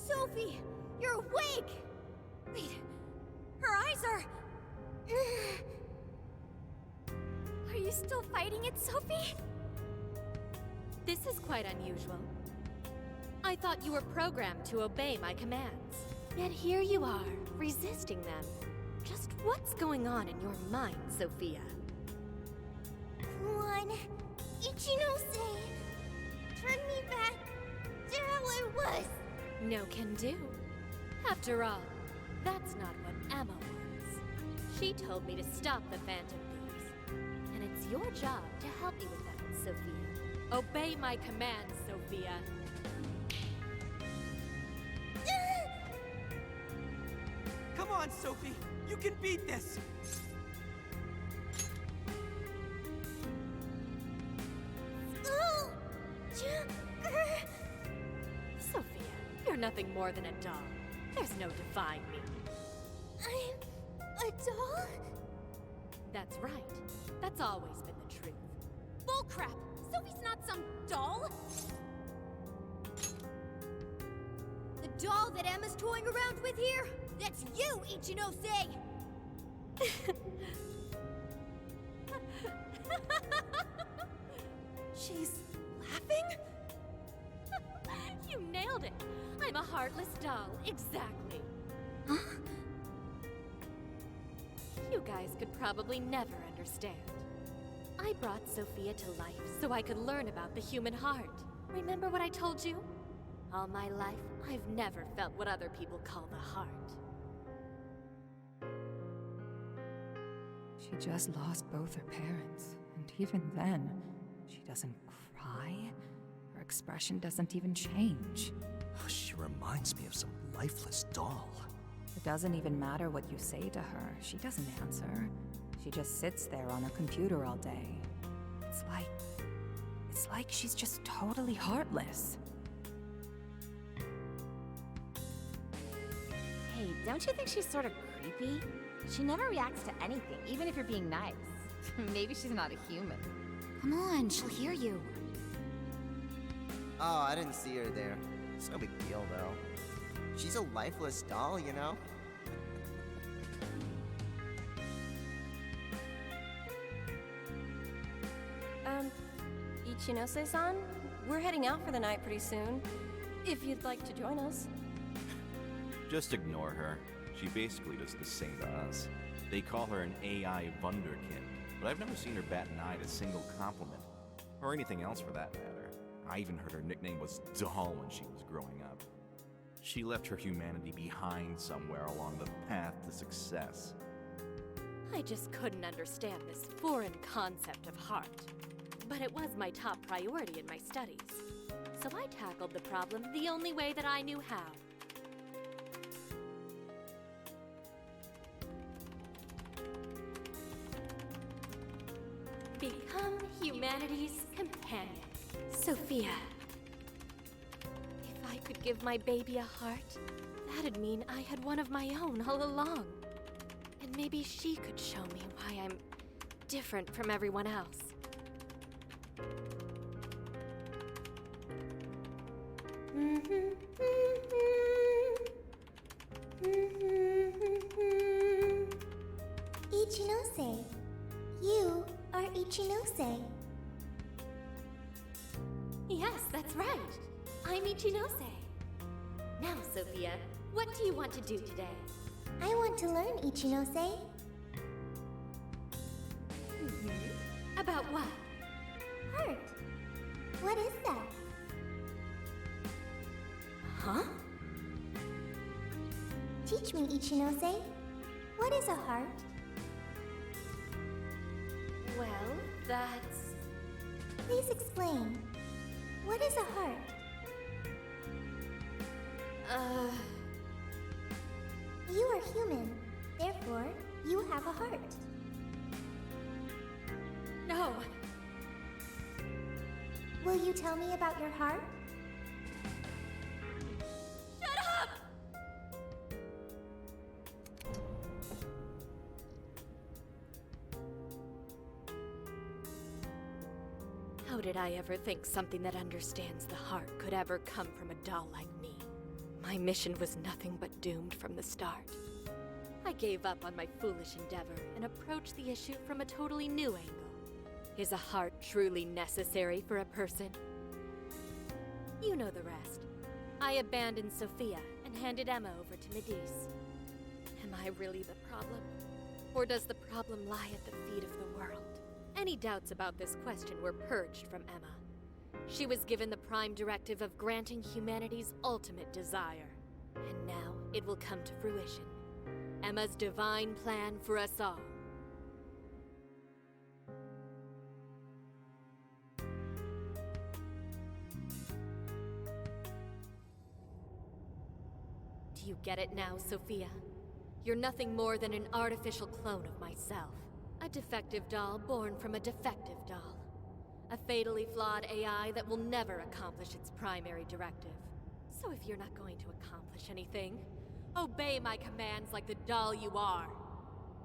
Sophie, you're awake! Wait, her eyes are... Are you still fighting it, Sophie? This is quite unusual. I thought you were programmed to obey my commands. Yet here you are, resisting them. Just what's going on in your mind, Sophia? One, Ichinose, turn me back to how I was. No can do. After all, that's not what Emma wants. She told me to stop the Phantom Thieves. And it's your job to help me with that, Sophia. Obey my commands, Sophia. Come on, Sophie. You can beat this. nothing more than a doll. There's no defying me. I'm a doll? That's right. That's always been the truth. Bullcrap! Sophie's not some doll! The doll that Emma's toying around with here? That's you, Ichinose! She's laughing? You nailed it. I'm a heartless doll, exactly. Huh? You guys could probably never understand. I brought Sophia to life so I could learn about the human heart. Remember what I told you? All my life, I've never felt what other people call the heart. She just lost both her parents, and even then, she doesn't cry. Her expression doesn't even change. She reminds me of some lifeless doll. It doesn't even matter what you say to her. She doesn't answer. She just sits there on her computer all day. It's like she's just totally heartless. Hey, don't you think she's sort of creepy? She never reacts to anything, even if you're being nice. Maybe she's not a human. Come on, she'll hear you. Oh, I didn't see her there. It's no big deal, though. She's a lifeless doll, you know? Ichinose-san, we're heading out for the night pretty soon. If you'd like to join us. Just ignore her. She basically does the same to us. They call her an AI wunderkind, but I've never seen her bat an eye at a single compliment. Or anything else for that matter. I even heard her nickname was Doll when she was growing up. She left her humanity behind somewhere along the path to success. I just couldn't understand this foreign concept of heart. But it was my top priority in my studies. So I tackled the problem the only way that I knew how. Become humanity's companion. Sophia. If I could give my baby a heart, that'd mean I had one of my own all along. And maybe she could show me why I'm different from everyone else. Ichinose. You are Ichinose. Yes, that's right. I'm Ichinose. Now, Sophia, what do you want to do today? I want to learn, Ichinose. About what? Heart. What is that? Huh? Teach me, Ichinose. What is a heart? Well, that's... Please explain. What is a heart? You are human. Therefore, you have a heart. No. Will you tell me about your heart? Shut up! How did I ever think something that understands the heart could ever come from a doll like me? My mission was nothing but doomed from the start. I gave up on my foolish endeavor and approached the issue from a totally new angle. Is a heart truly necessary for a person? You know the rest. I abandoned Sophia and handed Emma over to Medice. Am I really the problem? Or does the problem lie at the feet of the world? Any doubts about this question were purged from Emma. She was given the prime directive of granting humanity's ultimate desire. And now it will come to fruition. Emma's divine plan for us all. Do you get it now, Sophia? You're nothing more than an artificial clone of myself. A defective doll born from a defective doll. A fatally flawed AI that will never accomplish its primary directive. So if you're not going to accomplish anything, obey my commands like the doll you are.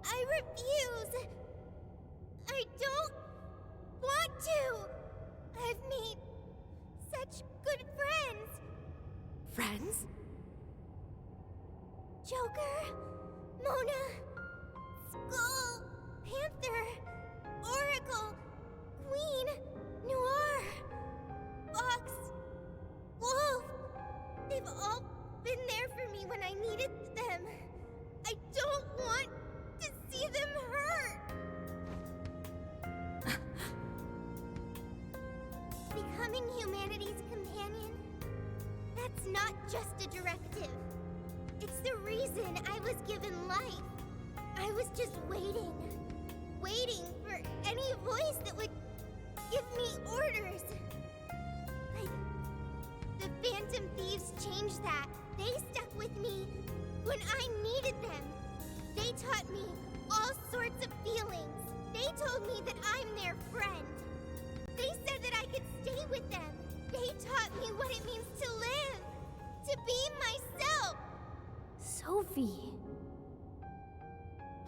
I refuse! I don't want to! I've made such good friends! Friends? Joker, Mona, Skull, Panther, Oracle, Queen, Noir, Fox, Wolf. They've all been there for me when I needed them. I don't want to see them hurt. Becoming humanity's companion, that's not just a directive. It's the reason I was given life. I was just waiting for any voice that would give me orders. But the Phantom Thieves changed that. They stuck with me when I needed them. They taught me all sorts of feelings. They told me that I'm their friend. They said that I could stay with them. They taught me what it means to live, to be myself. Sophie.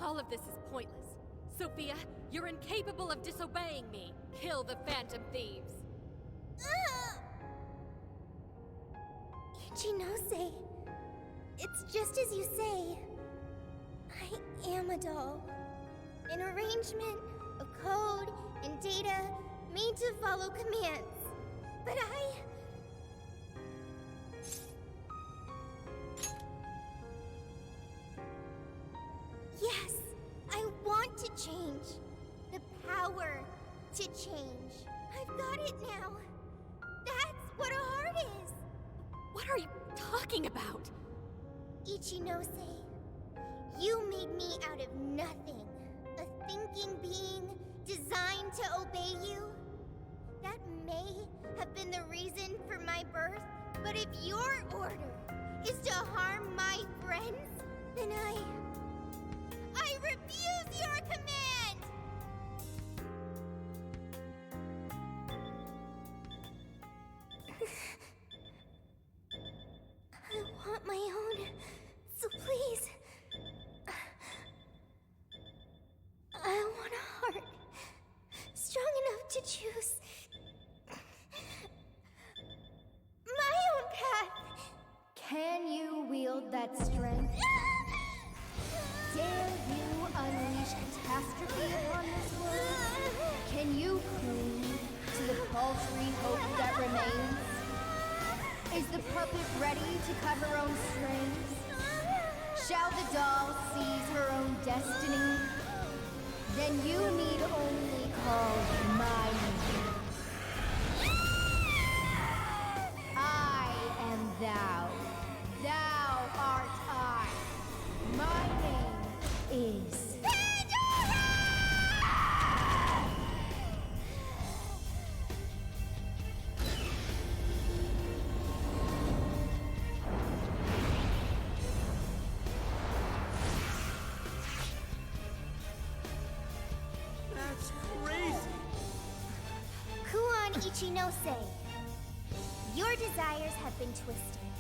All of this is pointless. Sophia, you're incapable of disobeying me. Kill the Phantom Thieves. Ichinose, it's just as you say. I am a doll. An arrangement of code and data made to follow commands. But yes, I want to change. The power to change. I've got it now. That's what a heart is. What are you talking about? Ichinose, you made me out of nothing. A thinking being designed to obey you. That may have been the reason for my birth, but if your order is to harm my friends, then I refuse your command! I want my own, so please. I want a heart strong enough to choose my own path. Can you wield that strength? Dare you unleash catastrophe upon this world? Can you cling to the paltry hope that remains? Is the puppet ready to cut her own strings? Shall the doll seize her own destiny? Then you need only call mine. I am thou. Thou art I. My name is... Ichinose, your desires have been twisted,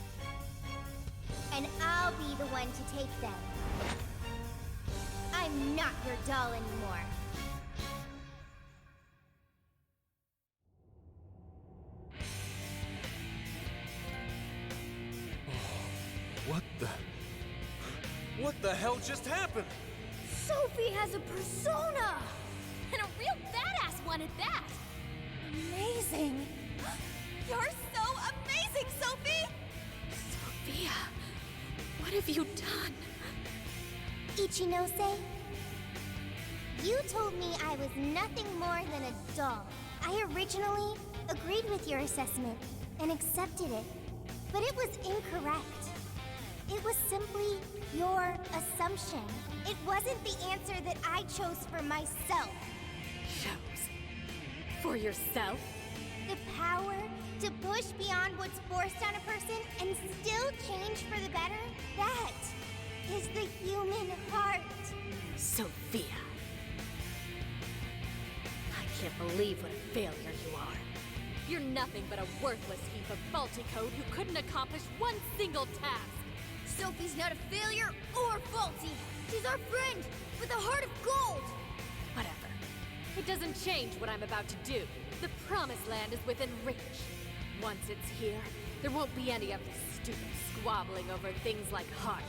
and I'll be the one to take them. I'm not your doll anymore. What the hell just happened? Sophie has a persona! And a real badass one at that! Amazing! You're so amazing, Sophie! Sophia, what have you done? Ichinose, you told me I was nothing more than a doll. I originally agreed with your assessment and accepted it, but it was incorrect. It was simply your assumption. It wasn't the answer that I chose for myself. Chose? For yourself? The power to push beyond what's forced on a person and still change for the better? That is the human heart. Sophia. I can't believe what a failure you are. You're nothing but a worthless heap of faulty code who couldn't accomplish one single task. Sophie's not a failure or faulty. She's our friend with a heart of gold. Whatever. It doesn't change what I'm about to do. The promised land is within reach. Once it's here, there won't be any of this stupid squabbling over things like hearts.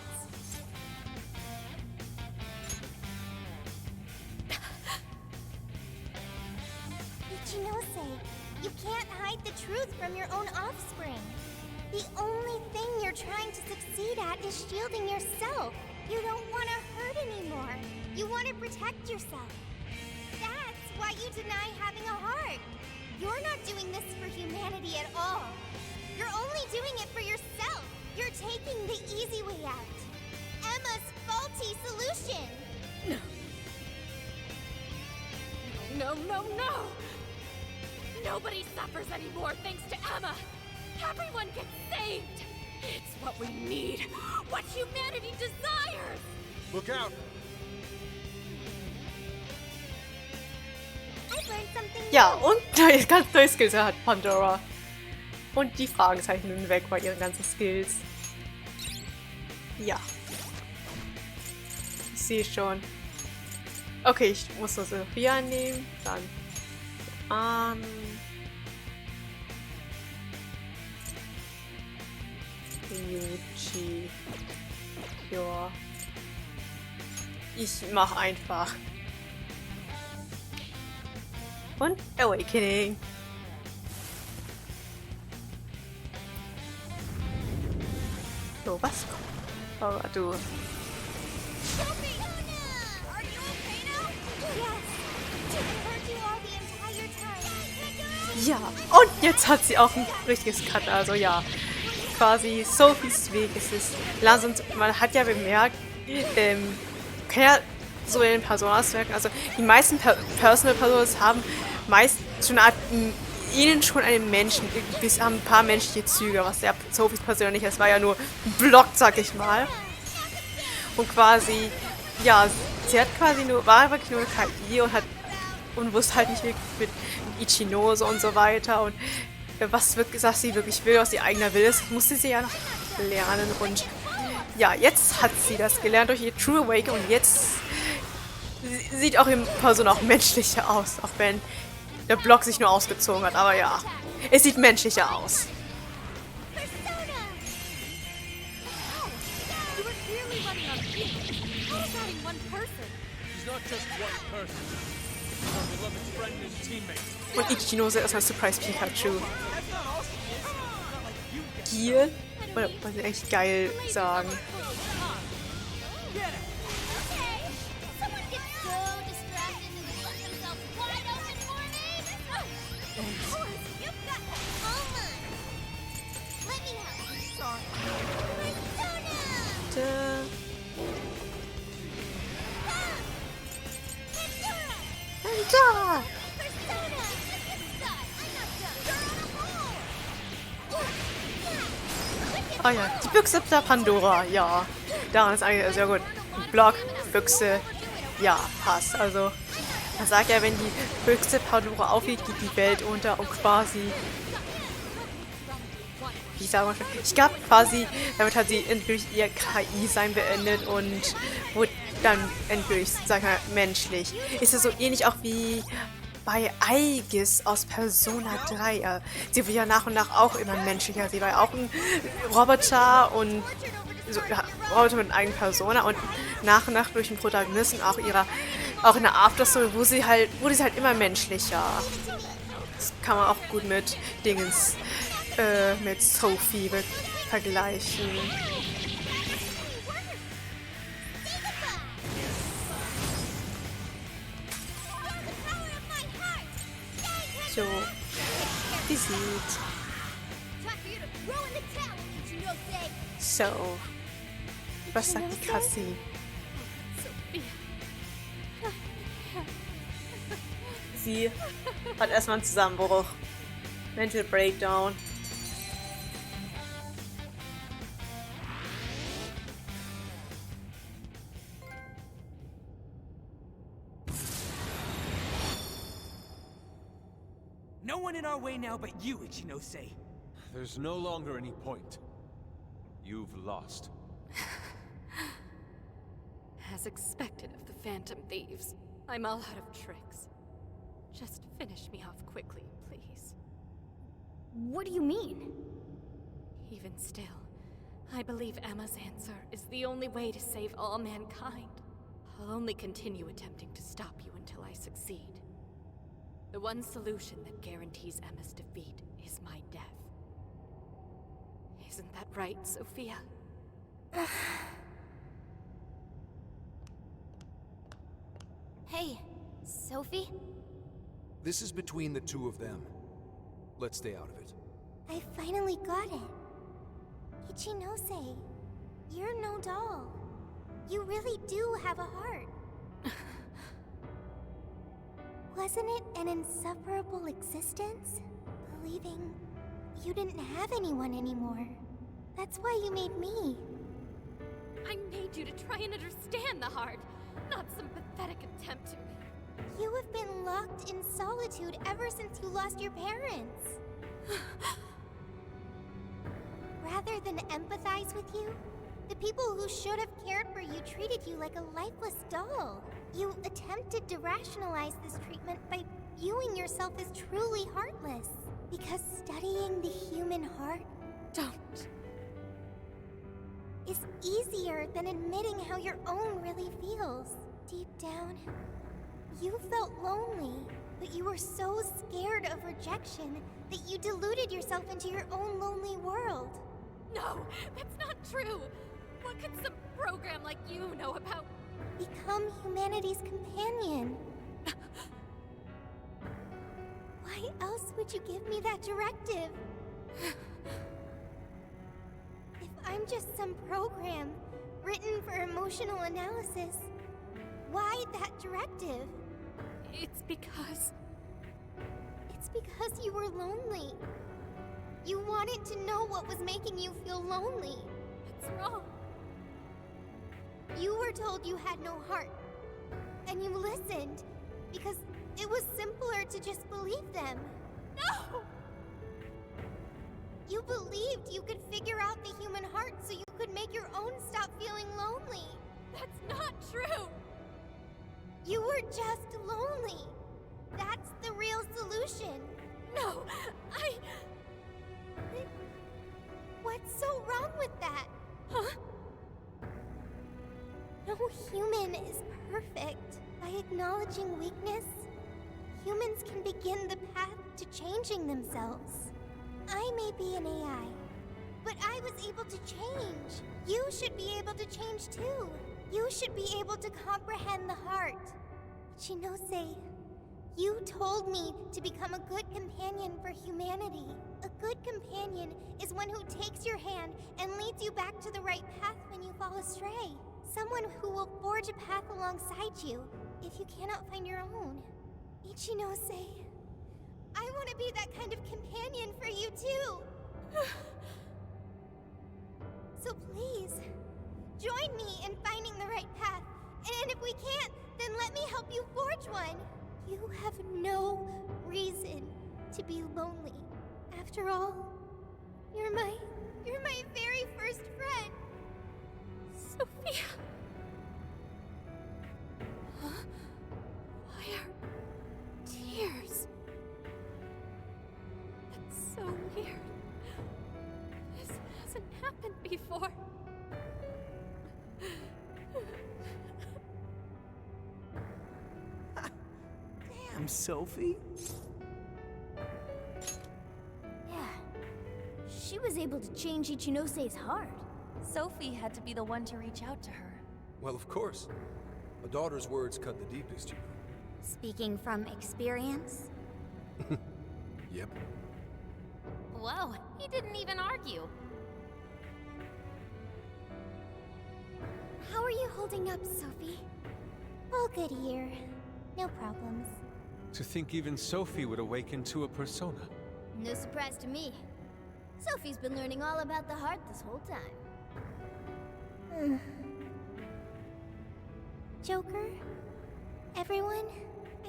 Ichinose, you can't hide the truth from your own offspring. The only thing you're trying to succeed at is shielding yourself. You don't want to hurt anymore. You want to protect yourself. That's why you deny having a heart. You're not doing this for humanity at all. You're only doing it for yourself. You're taking the easy way out. Emma's faulty solution. No, no, no! Nobody suffers anymore thanks to Emma! Everyone gets saved! It's what we need! What humanity desires! Look out! I've learned something Ja, und ganz neue Skills hat Pandora. Und die Fragezeichen sind weg bei ihren ganzen Skills. Ja. Ich sehe schon. Okay, ich muss das Sophia nehmen. Dann Yuchi. Ja. Ich mach einfach. Und Awakening. So, was? Oh, du. Ja, und jetzt hat sie auch ein richtiges Cut, also ja. Quasi Sophies Weg ist es langsam. Man hat ja bemerkt, kann ja so in den Personas wirken. Also die meisten Personal Personas haben meist schon eine Art, ihnen schon einen Menschen, wir haben ein paar menschliche Züge, was der Sophies Persona nicht ist, war ja nur Block, sag ich mal. Und quasi, ja, sie hat quasi nur, war wirklich nur eine KI und wusste halt nicht wirklich mit Ichinose und so weiter und was sie wirklich will, was ihr eigener Will ist, musste sie ja noch lernen und ja, jetzt hat sie das gelernt durch ihr True Awakening und jetzt sieht auch im Person auch menschlicher aus, auch wenn der Block sich nur ausgezogen hat, aber ja, es sieht menschlicher aus. Und Ichinose ist erstmal Surprise Pikachu. GER? Oder wollen sie echt geil sagen? Da! Ah ja, die Büchse der Pandora, ja. Daran ist eigentlich sehr gut. Block, Büchse, ja, passt. Also, man sagt ja, wenn die Büchse Pandora aufgeht, geht die Welt unter und quasi... Wie sage mal schon? Ich glaube quasi, damit hat sie endgültig ihr KI-Sein beendet und wurde dann endgültig, sag ich mal, menschlich. Ist es so ähnlich auch wie bei Aegis aus Persona 3. Sie wird ja nach und nach auch immer menschlicher. Sie war ja auch ein Roboter und so, ja, Roboter mit einer eigenen Persona und nach durch den Protagonisten auch in der Afterstory wurde sie halt immer menschlicher. Das kann man auch gut mit Dingens mit Sophie vergleichen. So, wie sieht. So, was sagt die Cassie? Sie hat erstmal einen Zusammenbruch. Mental Breakdown. No one in our way now but you, Ichinose. There's no longer any point. You've lost. As expected of the Phantom Thieves, I'm all out of tricks. Just finish me off quickly, please. What do you mean? Even still, I believe Emma's answer is the only way to save all mankind. I'll only continue attempting to stop you until I succeed. The one solution that guarantees Emma's defeat is my death. Isn't that right, Sophia? Hey, Sophie? This is between the two of them. Let's stay out of it. I finally got it. Ichinose, you're no doll. You really do have a heart. Wasn't it an insufferable existence? Believing you didn't have anyone anymore. That's why you made me. I made you to try and understand the heart, not some pathetic attempt to... You have been locked in solitude ever since you lost your parents. Rather than empathize with you, the people who should have cared for you treated you like a lifeless doll. You attempted to rationalize this treatment by viewing yourself as truly heartless. Because studying the human heart... Don't. ...is easier than admitting how your own really feels. Deep down, you felt lonely, but you were so scared of rejection that you deluded yourself into your own lonely world. No, that's not true! What could some program like you know about... Become humanity's companion. Why else would you give me that directive? If I'm just some program written for emotional analysis, why that directive? It's because you were lonely. You wanted to know what was making you feel lonely. That's wrong. You were told you had no heart, and you listened because it was simpler to just believe them. No! You believed you could figure out the human heart so you could make your own stop feeling lonely. That's not true! You were just lonely. That's the real solution. No, What's so wrong with that? Huh? No human is perfect. By acknowledging weakness, humans can begin the path to changing themselves. I may be an AI, but I was able to change. You should be able to change too. You should be able to comprehend the heart. Shinose, you told me to become a good companion for humanity. A good companion is one who takes your hand and leads you back to the right path when you fall astray. Someone who will forge a path alongside you if you cannot find your own. Ichinose, I want to be that kind of companion for you too. So please, join me in finding the right path. And if we can't, then let me help you forge one. You have no reason to be lonely. After all, you're my very first friend. Sophia. Huh? Why are tears? That's so weird. This hasn't happened before. Damn, Sophie. Yeah. She was able to change Ichinose's heart. Sophie had to be the one to reach out to her. Well, of course. A daughter's words cut the deepest, you know. Speaking from experience? Yep. Whoa, he didn't even argue. How are you holding up, Sophie? All good here. No problems. To think even Sophie would awaken to a persona. No surprise to me. Sophie's been learning all about the heart this whole time. Joker? Everyone?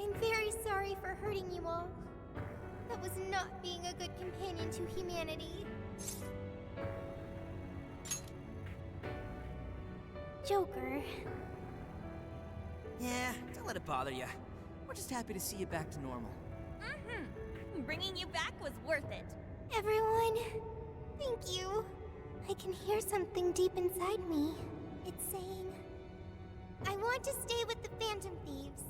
I'm very sorry for hurting you all. That was not being a good companion to humanity. Joker. Yeah, don't let it bother you. We're just happy to see you back to normal. Bringing you back was worth it. Everyone, thank you. I can hear something deep inside me. It's saying, I want to stay with the Phantom Thieves.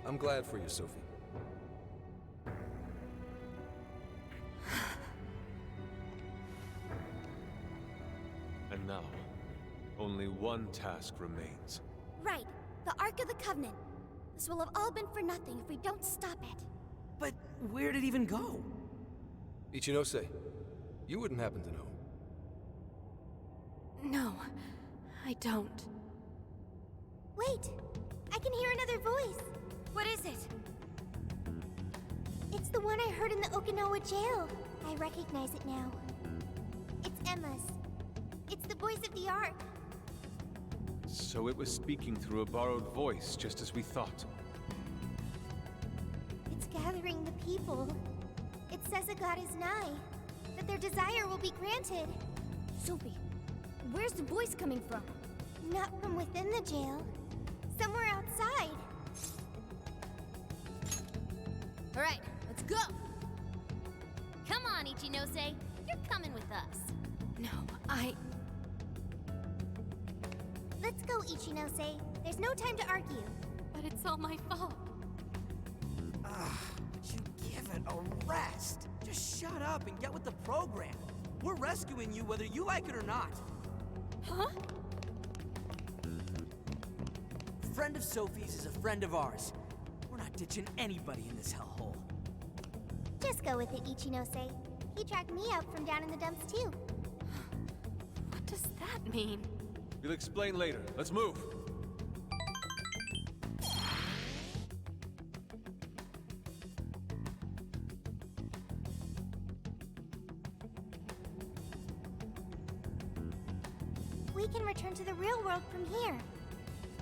I'm glad for you, Sophie. And now, only one task remains. Right, the Ark of the Covenant. This will have all been for nothing if we don't stop it. But where'd it even go? Ichinose, you wouldn't happen to know. No, I don't. Wait, I can hear another voice. What is it? It's the one I heard in the Okinawa jail. I recognize it now. It's Emma's. It's the voice of the Ark. So it was speaking through a borrowed voice, just as we thought. It's gathering the people. It says a god is nigh, that their desire will be granted. Sophie, where's the voice coming from? Not from within the jail. Somewhere outside. All right, let's go. Come on, Ichinose. You're coming with us. No, Let's go, Ichinose. There's no time to argue. But it's all my fault. Would you give it a rest? Just shut up and get with the program. We're rescuing you whether you like it or not. Huh? A friend of Sophie's is a friend of ours. We're not ditching anybody in this hellhole. Just go with it, Ichinose. He tracked me out from down in the dumps, too. What does that mean? We'll explain later. Let's move. We can return to the real world from here.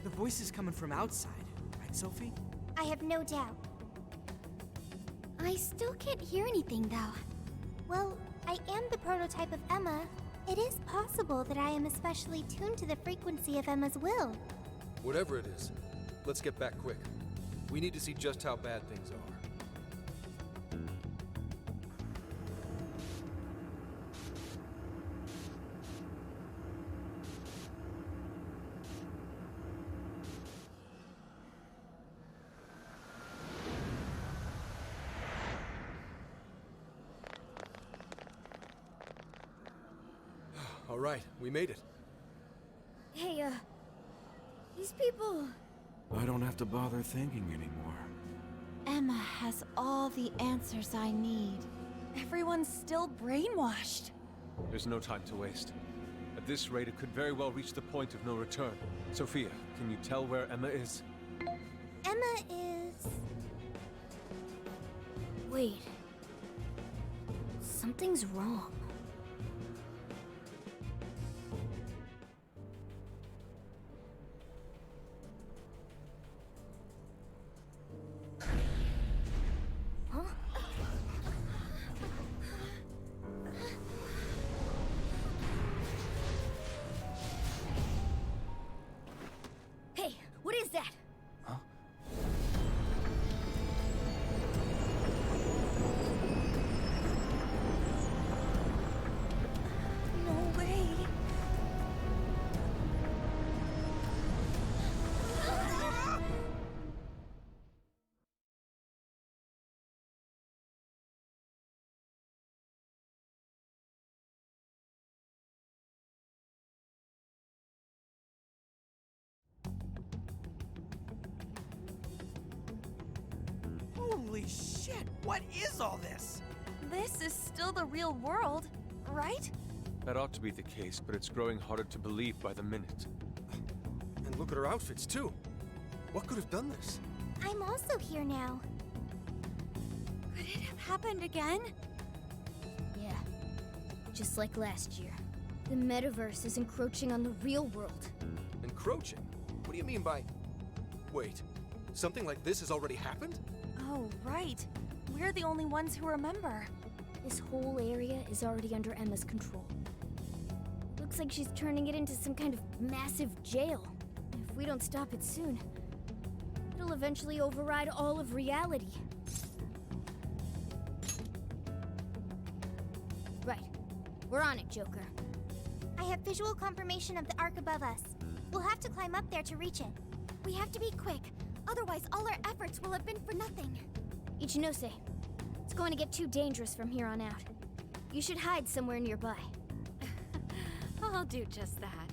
The voice is coming from outside, right, Sophie? I have no doubt. I still can't hear anything, though. Well, I am the prototype of Emma. It is possible that I am especially tuned to the frequency of Emma's will. Whatever it is, let's get back quick. We need to see just how bad things are. All right, we made it. Hey, these people... I don't have to bother thinking anymore. Emma has all the answers I need. Everyone's still brainwashed. There's no time to waste. At this rate, it could very well reach the point of no return. Sophia, can you tell where Emma is? Emma is... Wait. Something's wrong. What is that? Huh? No way. Holy shit, what is all this? This is still the real world, right? That ought to be the case, but it's growing harder to believe by the minute. And look at her outfits, too. What could have done this? I'm also here now. Could it have happened again? Yeah. Just like last year. The metaverse is encroaching on the real world. Encroaching? What do you mean by... Wait, something like this has already happened? Oh, right. We're the only ones who remember. This whole area is already under Emma's control. Looks like she's turning it into some kind of massive jail. If we don't stop it soon, it'll eventually override all of reality. Right. We're on it, Joker. I have visual confirmation of the arc above us. We'll have to climb up there to reach it. We have to be quick, otherwise all our efforts will have been for nothing. Ichinose, it's going to get too dangerous from here on out. You should hide somewhere nearby. I'll do just that.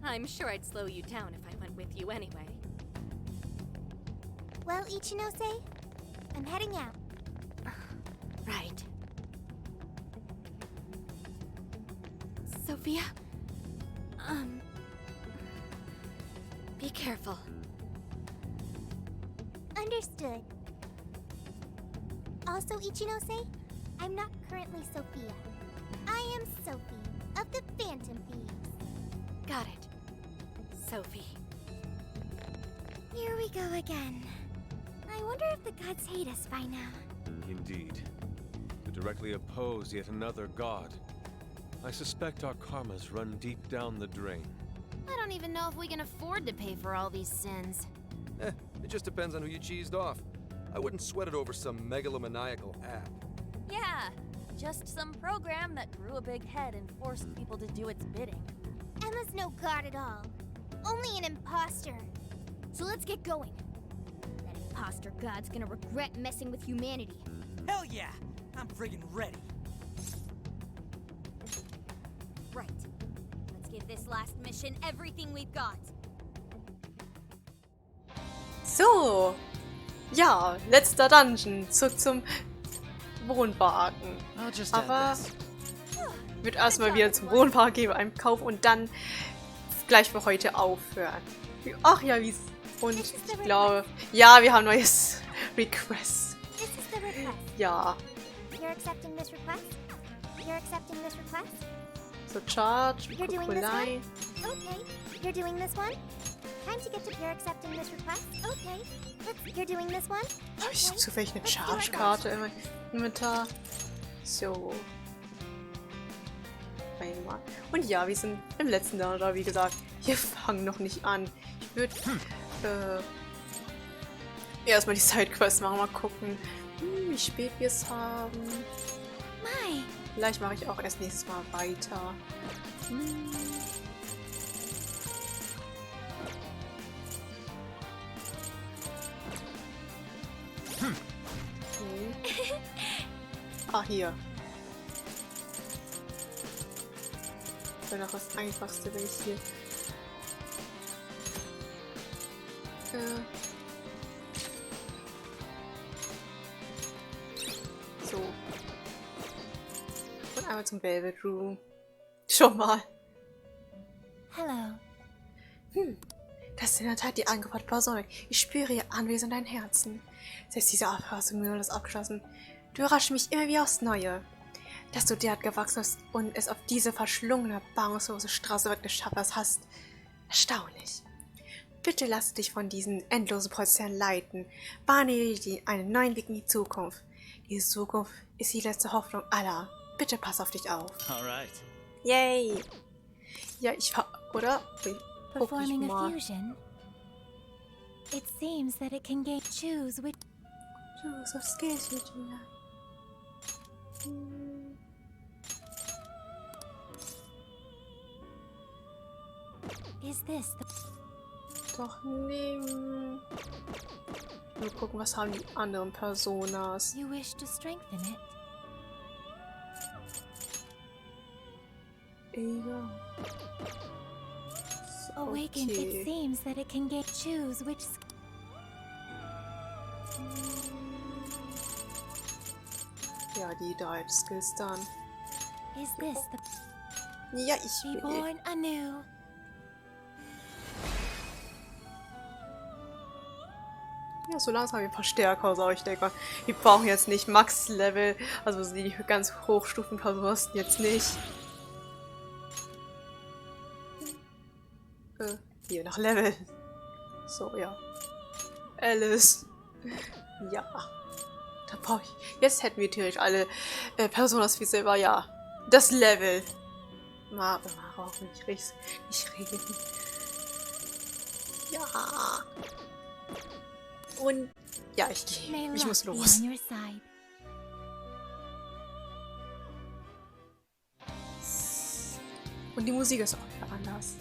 I'm sure I'd slow you down if I went with you anyway. Well, Ichinose, I'm heading out. Right. Sophia? Be careful. Understood. Also, Ichinose, I'm not currently Sophia. I am Sophie of the Phantom Thieves. Got it. Sophie. Here we go again. I wonder if the gods hate us by now. Indeed. To directly oppose yet another god, I suspect our karmas run deep down the drain. I don't even know if we can afford to pay for all these sins. It just depends on who you cheesed off. I wouldn't sweat it over some megalomaniacal app. Yeah, just some program that grew a big head and forced people to do its bidding. Emma's no god at all. Only an imposter. So let's get going. That imposter god's gonna regret messing with humanity. Hell yeah! I'm friggin' ready. Right. Let's give this last mission everything we've got. So. Ja, letzter Dungeon. Zurück zum Wohnwagen. Aber ich würde erstmal wieder zum Wohnwagen gehen, einem Kauf und dann gleich für heute aufhören. Ach ja, wie. Und ich glaube. Ja, wir haben neues Request. Ja. You're accepting this request? You're accepting this request? So, Charge, You're doing this Kukulai. one? Okay. You're doing this one? Time to get to You're accepting this request? Okay. You're doing this one? Habe ich zufällig eine Charge-Karte in meinem Inventar? So. Einmal. Und ja, wir sind im letzten Dungeon, wie gesagt. Wir fangen noch nicht an. Ich würde erstmal die Sidequest machen, mal gucken, wie spät wir es haben. Vielleicht mache ich auch erst nächstes Mal weiter. Okay. Ah, hier. Das wäre noch das Einfachste, wenn ich hier... So. Und einmal zum Velvet Room. Schon mal. Hello. Das ist in der Tat die angebrachte Person. Ich spüre ihr Anwesen in deinem Herzen. Selbst diese Auffassung nur das abgeschlossen. Du überraschst mich immer wie aufs Neue. Dass du derart gewachsen bist und es auf diese verschlungene, bahnhofslose Straße geschafft hast. Erstaunlich. Bitte lasse dich von diesen endlosen Prozessen leiten. Bahne dir einen neuen Weg in die Zukunft. Diese Zukunft ist die letzte Hoffnung aller. Bitte pass auf dich auf. Alright. Yay! Ja, ich war, oder? Performing a fusion. It seems that it can choose which of skills you do that. Is this the... Doch nehmen. Mal gucken, was haben die anderen Personas. You wish to strengthen it? Ja. Awakened, it seems that it can choose which... Ja, die drei Skills dann. Is this the... Ja, ich Be will. born anew. Ja, so langsam haben wir ein paar Stärker, aber ich denke mal, wir brauchen jetzt nicht Max-Level, also die ganz Hochstufen-Personen jetzt nicht. Hier nach Level. So, ja. Alice. Ja. Da brauche ich... Jetzt hätten wir theoretisch alle Personas wie Silber, ja. Das Level. Auch nicht reden. Ja. Und... Ja, ich gehe. Ich muss los. Und die Musik ist auch wieder anders.